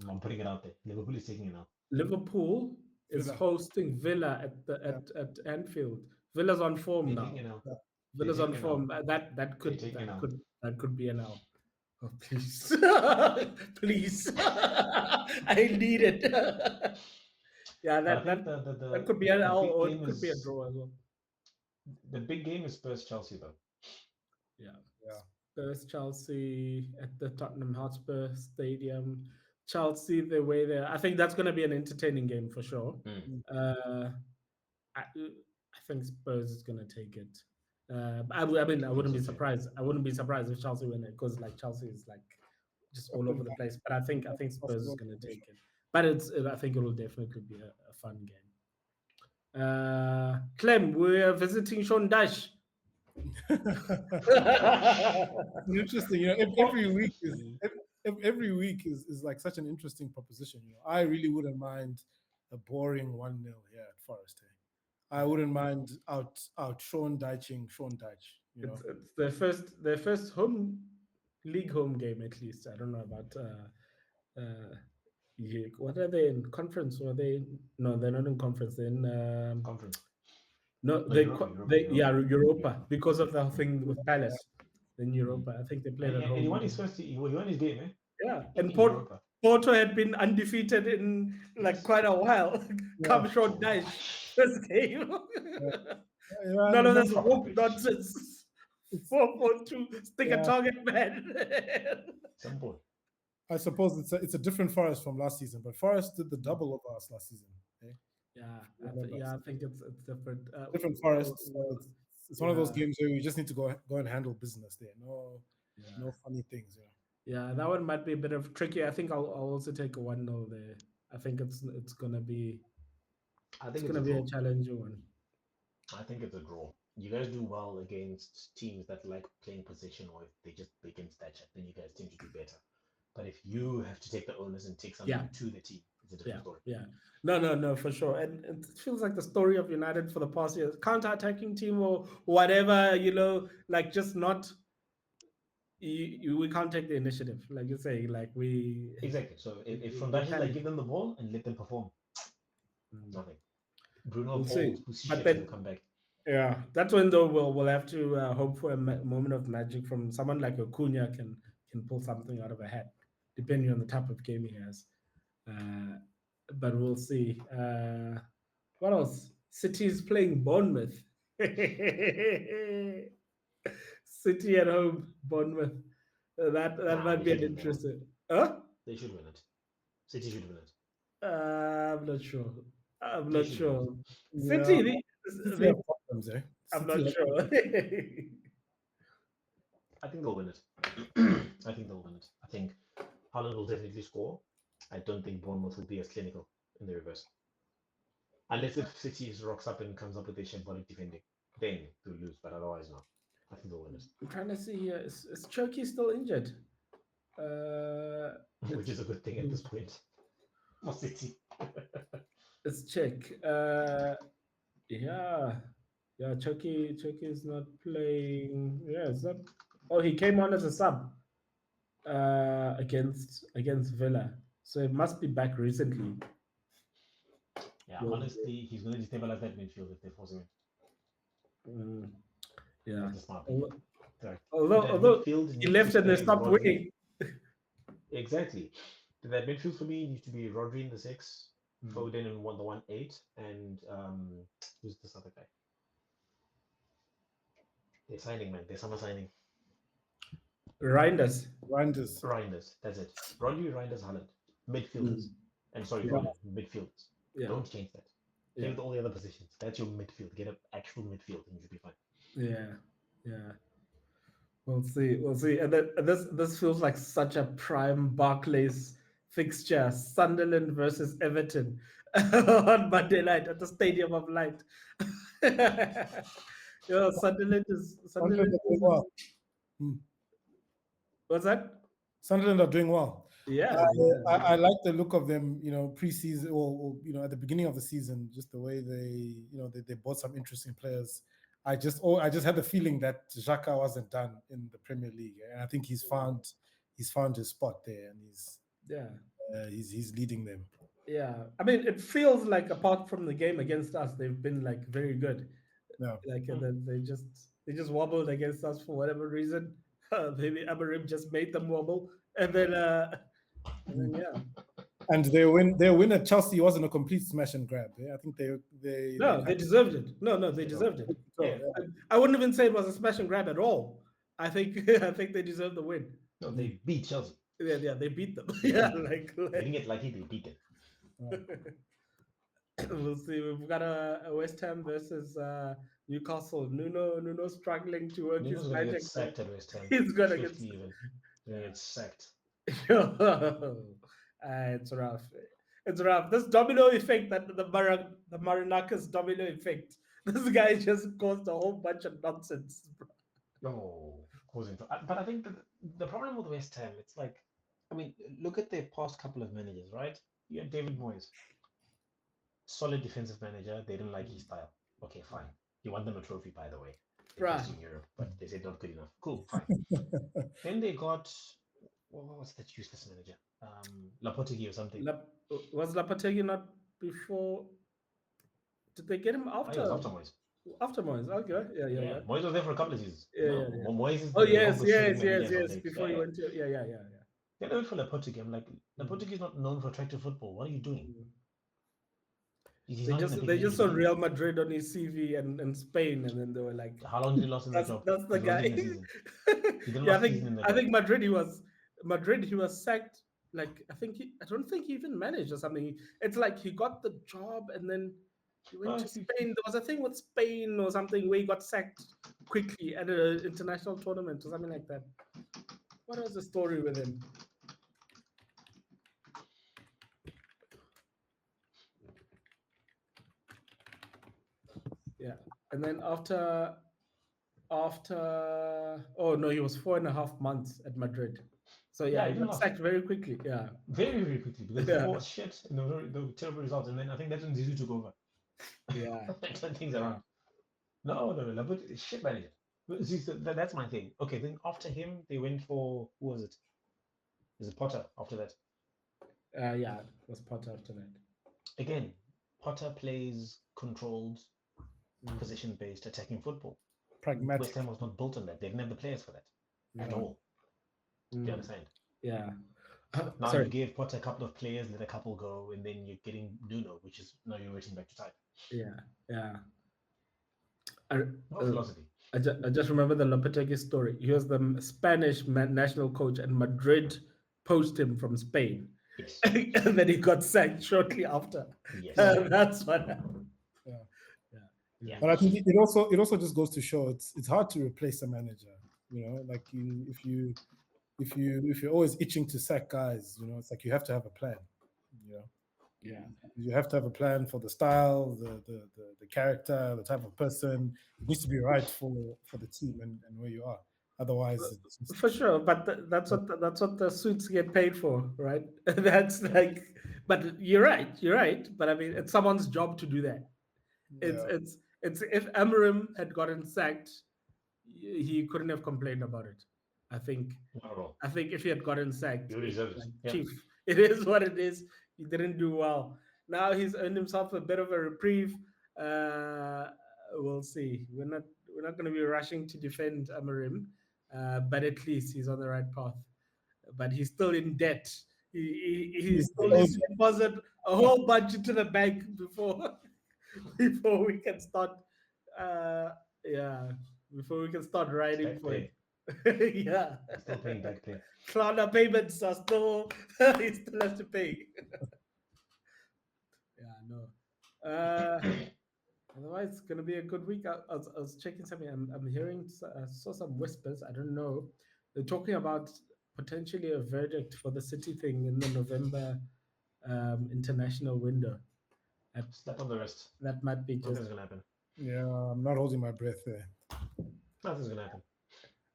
I'm putting it out there. Liverpool is taking an L. Liverpool is hosting Villa at Anfield. Villa's on form now. Villa's on form. That could be an L. Oh, please. Please. I need it. Yeah, that could be an L or it could be a draw as well. The big game is Spurs Chelsea though. Yeah. Spurs Chelsea at the Tottenham Hotspur Stadium. Chelsea, the way I think that's going to be an entertaining game for sure. I think Spurs is going to take it. I wouldn't be surprised. I wouldn't be surprised if Chelsea win it because Chelsea is just all over the place. But I think Spurs is going to take it. But I think it will definitely be a fun game. Clem, we are visiting Sean Dash. Interesting. Every week is like such an interesting proposition. I really wouldn't mind a boring 1-0 here at Forest. I wouldn't mind out Sean Dyching Sean Dyche. It's their first league home game at least. I don't know about what are they in conference? Or no, they're not in conference. They're in conference. No, Europa because of the thing with Palace in Europa. I think they played at home. And he won his game, eh? Yeah, and Porto had been undefeated in quite a while. Come Sean Dyche first game. None of this hope nonsense. 4-4-2, stick a target man. Simple. I suppose it's a different Forest from last season, but Forest did the double of us last season. Okay? Yeah, I think it's different. Different Forest. It's one of those games where we just need to go and handle business there. No funny things. Yeah, that one might be a bit of tricky. I think I'll also take a 1-0 there. I think it's gonna be I it's think it's a gonna be a draw. challenging one. I think it's a draw. You guys do well against teams that like playing possession, or if they just big in stature, then you guys tend to do better. But if you have to take the onus and take Yeah, something to the team, it's a different yeah, story. yeah. No, for sure. And it feels like the story of United for the past years, counter-attacking team or whatever, like just not we can't take the initiative, like you say, like we Exactly. So if from we that hill, I panic. give them the ball and let them perform, Mm. nothing. Bruno We'll of see. old, who's But shit, will then, come back. yeah, that's when though we'll have to hope for a moment of magic from someone like Acuna can pull something out of a hat, depending on the type of game he has. Uh, but we'll see. What else? City's playing Bournemouth. City at home, Bournemouth. That Nah, might they be should an win that one. interesting. Huh? They should win it. City should win it. I'm not sure. I'm They not should win it. sure. Yeah, City, City they, have problems, eh? I'm City not have, sure. I think they'll win it. I think they'll win it. I think Haaland will definitely score. I don't think Bournemouth will be as clinical in the reverse. Unless if City rocks up and comes up with their shambolic defending, then they'll lose. But otherwise, no. I think they'll win it, I'm trying to see here. Is Cherky still injured? Uh, which it's is a good thing at this point for City. it's check. Yeah, yeah. Cherky is not playing. Yeah, it's not. Oh, he came on as a sub against Villa, so it must be back recently. Yeah, Yeah, honestly, he's going to destabilize that midfield if they force him in. mm, yeah. That's just my opinion. Although, Right. although That although midfield he needs to left and they stay stopped Rodri. winning. Exactly. That midfield for me needs to be Rodri in the 6, Mm. Foden in the 1-8, and who's this other guy? They're signing, man. They're summer signing. Reinders. Rangers. Reinders. That's it. Rodri, Reinders, Haaland. Midfielders. Mm. And sorry, Yeah, Foden. Midfielders. yeah, Don't change that. Play yeah, with all the other positions. That's your midfield. Get an actual midfield and you should be fine. yeah, yeah. We'll see. We'll see. And then this feels like such a prime Barclays fixture. Sunderland versus Everton on Monday night at the Stadium of Light. Sunderland is Sunderland Sunderland are doing is, well. Hmm. what's that? Sunderland are doing well. Yeah, I like the look of them, pre-season or at the beginning of the season, just the way they bought some interesting players. I just had the feeling that Xhaka wasn't done in the Premier League, and I think he's found his spot there, and yeah. he's leading them. Yeah, I mean, it feels like apart from the game against us, they've been like very good. Yeah. Like and then they just wobbled against us for whatever reason. Maybe Amarim just made them wobble, and then yeah. And their win at Chelsea wasn't a complete smash and grab. Yeah? I think they No, they deserved it. No, they You know, deserved it. yeah. I wouldn't even say it was a smash and grab at all. I think I think they deserved the win. No, they beat Chelsea. Yeah, they beat them. Yeah, They didn't get lucky, they beat them. we'll see. We've got a West Ham versus Newcastle. Nuno struggling to work Nuno's his gonna get magic. sacked at West Ham. He's gonna get 50 even. He's gonna get sacked. It's rough. It's rough. This domino effect, that the Marinakis domino effect. This guy just caused a whole bunch of nonsense. No, causing. But I think the problem with West Ham, it's like, I mean, look at their past couple of managers, right? You had David Moyes, solid defensive manager. They didn't like his style. Okay, fine. You want them a trophy, by the way. They Right. faced in Europe, but they said not good enough. Cool, fine. Then they got, what was that useless manager? Laporte or something. Was Lopetegui not before? Did they get him Oh, after? he was after Moyes. After Moyes, okay, yeah. Moyes was there for a couple of seasons. Yeah, No, yeah. Moyes is Oh the yes, longest serving manager, I yes. think. Before he Yeah. went to yeah. Then I went for Laporte. I'm like, Laporte is not known for attractive football. What are you doing? He's They not in the big they league just saw either. Real Madrid on his CV and Spain, and then they were like, How long did he last in the "That's job? that's the It wasn't guy." even a season. He didn't Yeah, last season in the I job. think Madrid. He was sacked. Like I don't think he even managed or something. It's like he got the job and then he went Well, to Spain. There was a thing with Spain or something where he got sacked quickly at an international tournament or something like that. What was the story with him? Yeah, and then after oh no, he was 4.5 months at Madrid. So yeah, he even got sacked very quickly. Yeah, very, very quickly because the football was shit and there were terrible results. And then I think that's when Zizou took over. yeah. Turn things around. No, but shit manager. See, so that's my thing. Okay, then after him, they went for who was it? Is it Potter after that? Yeah, it was Potter after that. Again, Potter plays controlled, possession-based attacking football. Pragmatic. West Ham was not built on that. They didn't have the players for that at all. Do you understand? Yeah. Now you gave Potter a couple of players, let a couple go, and then you're getting Nuno, which is now you're waiting back to type. Yeah. No philosophy. I just remember the Lopetegui story. He was the Spanish national coach, and Madrid poached him from Spain. Yes. And then he got sacked shortly after. Yes. That's what happened. Yeah. But I think it also just goes to show it's hard to replace a manager. Like if you're always itching to sack guys, it's like you have to have a plan. Yeah. You have to have a plan for the style, the character, the type of person. It needs to be right for the team and where you are. Otherwise, for sure. But that's what the suits get paid for, right? That's like. But you're right. But I mean, it's someone's job to do that. It's if Amorim had gotten sacked, he couldn't have complained about it. I think if he had gotten sacked, Chief, it is what it is. He didn't do well. Now he's earned himself a bit of a reprieve. We'll see. We're not going to be rushing to defend Amorim, but at least he's on the right path. But he's still in debt. He still needs to deposit a whole bunch into the bank before we can start. Before we can start writing for it. Yeah. Still paying back pay. Klarna payments are still he still has to pay. Otherwise it's gonna be a good week. I was checking something. I'm hearing I saw some whispers. I don't know. They're talking about potentially a verdict for the City thing in the November international window. Slap on the wrist. That might be just. Nothing's gonna happen. Yeah, I'm not holding my breath there. Nothing's gonna happen.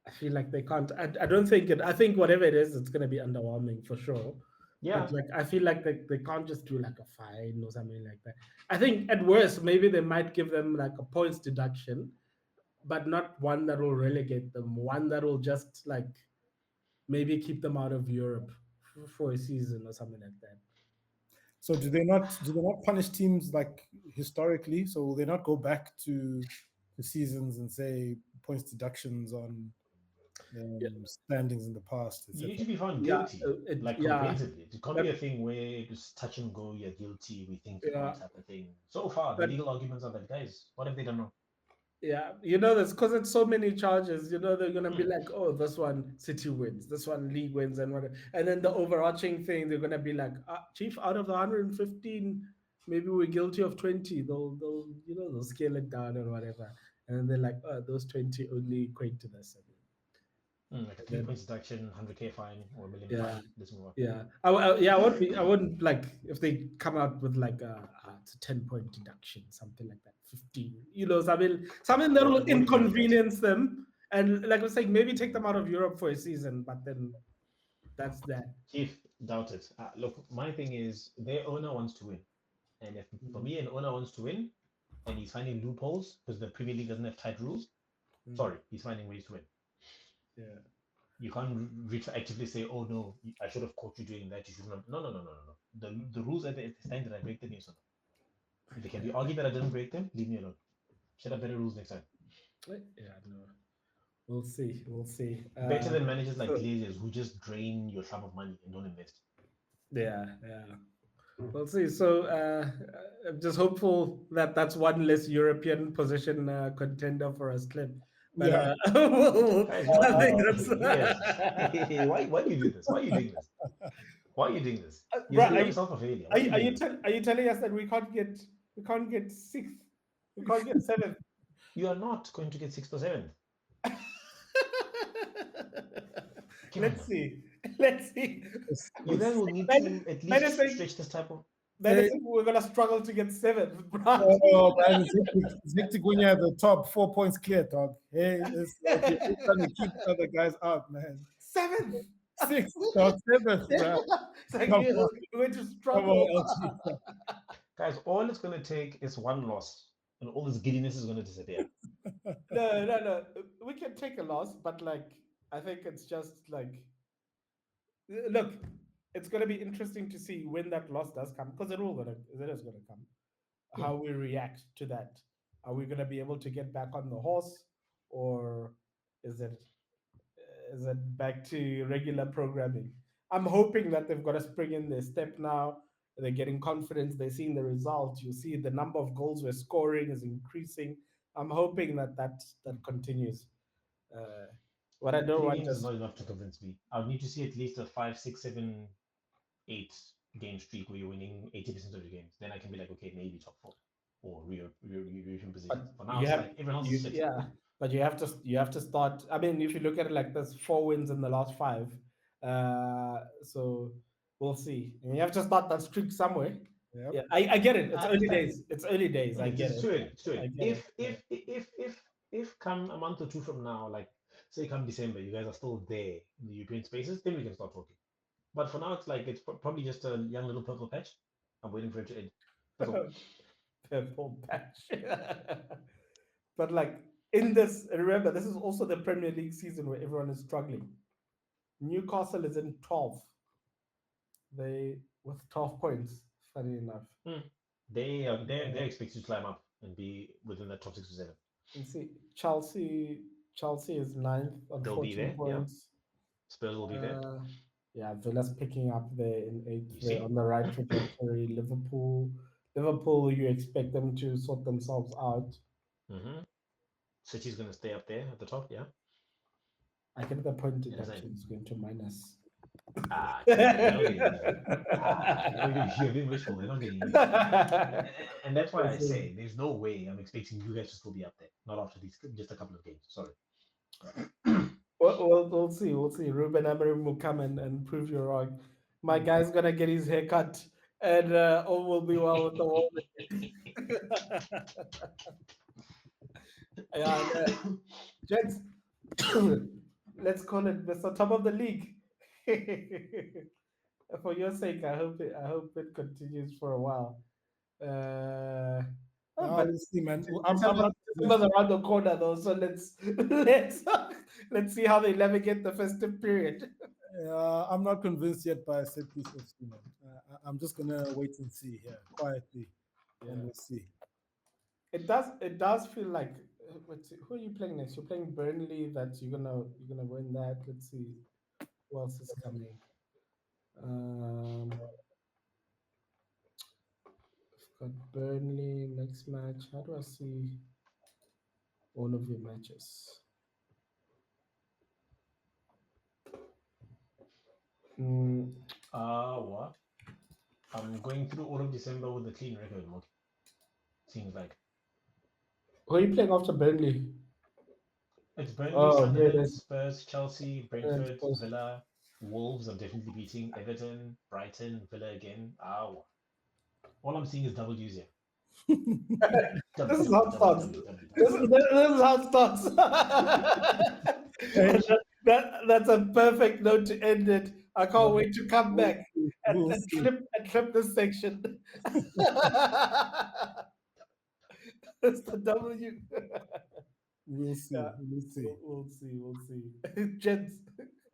I feel like they can't. I don't think it. I think whatever it is, it's gonna be underwhelming for sure. Yeah. But I feel like they can't just do like a fine or something like that. I think at worst maybe they might give them like a points deduction, but not one that will relegate them. One that will just like maybe keep them out of Europe for a season or something like that. So do they not punish teams like historically? So will they not go back to the seasons and say points deductions on standings in the past? You need to be found guilty, comprehensively. It can't be a thing where it's touch and go. You're guilty. We think type of thing. So far, the legal arguments are that guys, what have they done wrong? Yeah, this because it's so many charges. They're gonna be like, oh, this one City wins, this one League wins, and whatever. And then the overarching thing, they're gonna be like, Chief, out of the 115, maybe we're guilty of 20. They'll scale it down or whatever. And then they're like, oh, those 20 only equate to this. Like a 3 points deduction, 100K fine, or $1 million fine. This move. Yeah. I wouldn't like if they come out with like it's a 10-point deduction, something like that, 15. Something that will inconvenience them. And like I was saying, maybe take them out of Europe for a season, but then that's that. Chief, doubt it. Look, my thing is their owner wants to win. And if for me an owner wants to win and he's finding loopholes because the Premier League doesn't have tight rules, sorry, he's finding ways to win. Yeah. You can't retroactively say, oh no, I should have caught you doing that. You should not. No. The rules are the standard. I break them, yes or no. If it can be argued that I didn't break them, leave me alone. Set up better rules next time. Yeah, no. We'll see. Better than managers like Glazers who just drain your sum of money and don't invest. Yeah. We'll see. So I'm just hopeful that that's one less European position contender for us, Clem. But, I think that's why do you do this? Why are you doing this? You're doing yourself a failure. Are you telling us that we can't get sixth? We can't get seventh. You are not going to get 6th or 7th. Let's see. Let's see. You guys will need Madison, to at least Madison, stretch this type of. Madison, we're gonna struggle to get 7th, bro. Man, it's hectic when you're at the top, 4 points clear, dog. Hey, it's like you're just trying to keep other guys out, man. 7th. 6th, dog, 7th, bro. It's like Come we're on. going to Come struggle. on, LG. Guys, all it's going to take is one loss, and all this giddiness is going to disappear. No. We can take a loss, but like I think it's just like look, it's gonna be interesting to see when that loss does come, because it is gonna come. How we react to that. Are we gonna be able to get back on the horse, or is it back to regular programming? I'm hoping that they've got a spring in their step now. They're getting confidence. They're seeing the results. You see the number of goals we're scoring is increasing. I'm hoping that continues. What I don't 3 want games is is not enough to convince me. I would need to see at least a 5, 6, 7, 8 game streak where you're winning 80% of your games. Then I can be like, okay, maybe top 4 or European positions. For now, it's like everyone else is shit. yeah, but you have to start. I mean, if you look at it like this, 4 wins in the last 5. So we'll see. And you have to start that streak somewhere. Yep. Yeah, I get it. It's I early understand. days. It's early days. I get It's it. too early. It's too I early. get it. If come a month or two from now, like say come December, you guys are still there in the European spaces, then we can start talking. But for now, it's like it's probably just a young little purple patch. I'm waiting for it to end. That's all. Purple patch. But like in this, remember, this is also the Premier League season where everyone is struggling. Newcastle is in 12th. They with 12 points. Funny enough. They're expected to climb up and be within the top 6 or 7. And see, Chelsea is 9th on They'll be 14 there, yeah. points. Spurs will be there. Yeah, Villa's picking up there in 8th. You They're see? on the right trajectory. Liverpool, you expect them to sort themselves out. City's going to stay up there at the top, yeah. I get the point deduction Exactly. is going to minus. They're not getting you're being wishful. They're not getting anything. And that's why I say there's no way I'm expecting you guys to still be up there. Not after these just a couple of games. Sorry. We'll see. We'll see. Ruben Amorim will come and prove you wrong. My guy's gonna get his hair cut, and all will be well with the world. Yeah, gents, let's call it Mr. Top of the League. For your sake, I hope it continues for a while. But Let's see, man. December's around the corner though, so let's see how they navigate the festive period. I'm not convinced yet by set piece FC, man. I'm just gonna wait and see here quietly, and we'll see. It does feel like. Let's see, who are you playing next? You're playing Burnley. That you're gonna win that. Let's see who else is coming. We've got Burnley next match. How do I see all of your matches? What? I'm going through all of December with a clean record, Moki. Seems like. Who are you playing after Burnley? It's Burnley, Sunderland, Spurs, Chelsea, Brentford, Villa, Wolves. I'm definitely beating Everton, Brighton, Villa again. All I'm seeing is double U's here. This is how it starts. This is how it starts. That's a perfect note to end it. I can't wait to come back and clip this section. It's the W. We'll see. Yeah, we'll see. Gents.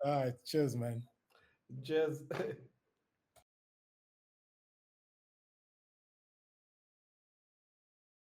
All right. Cheers, man. Cheers.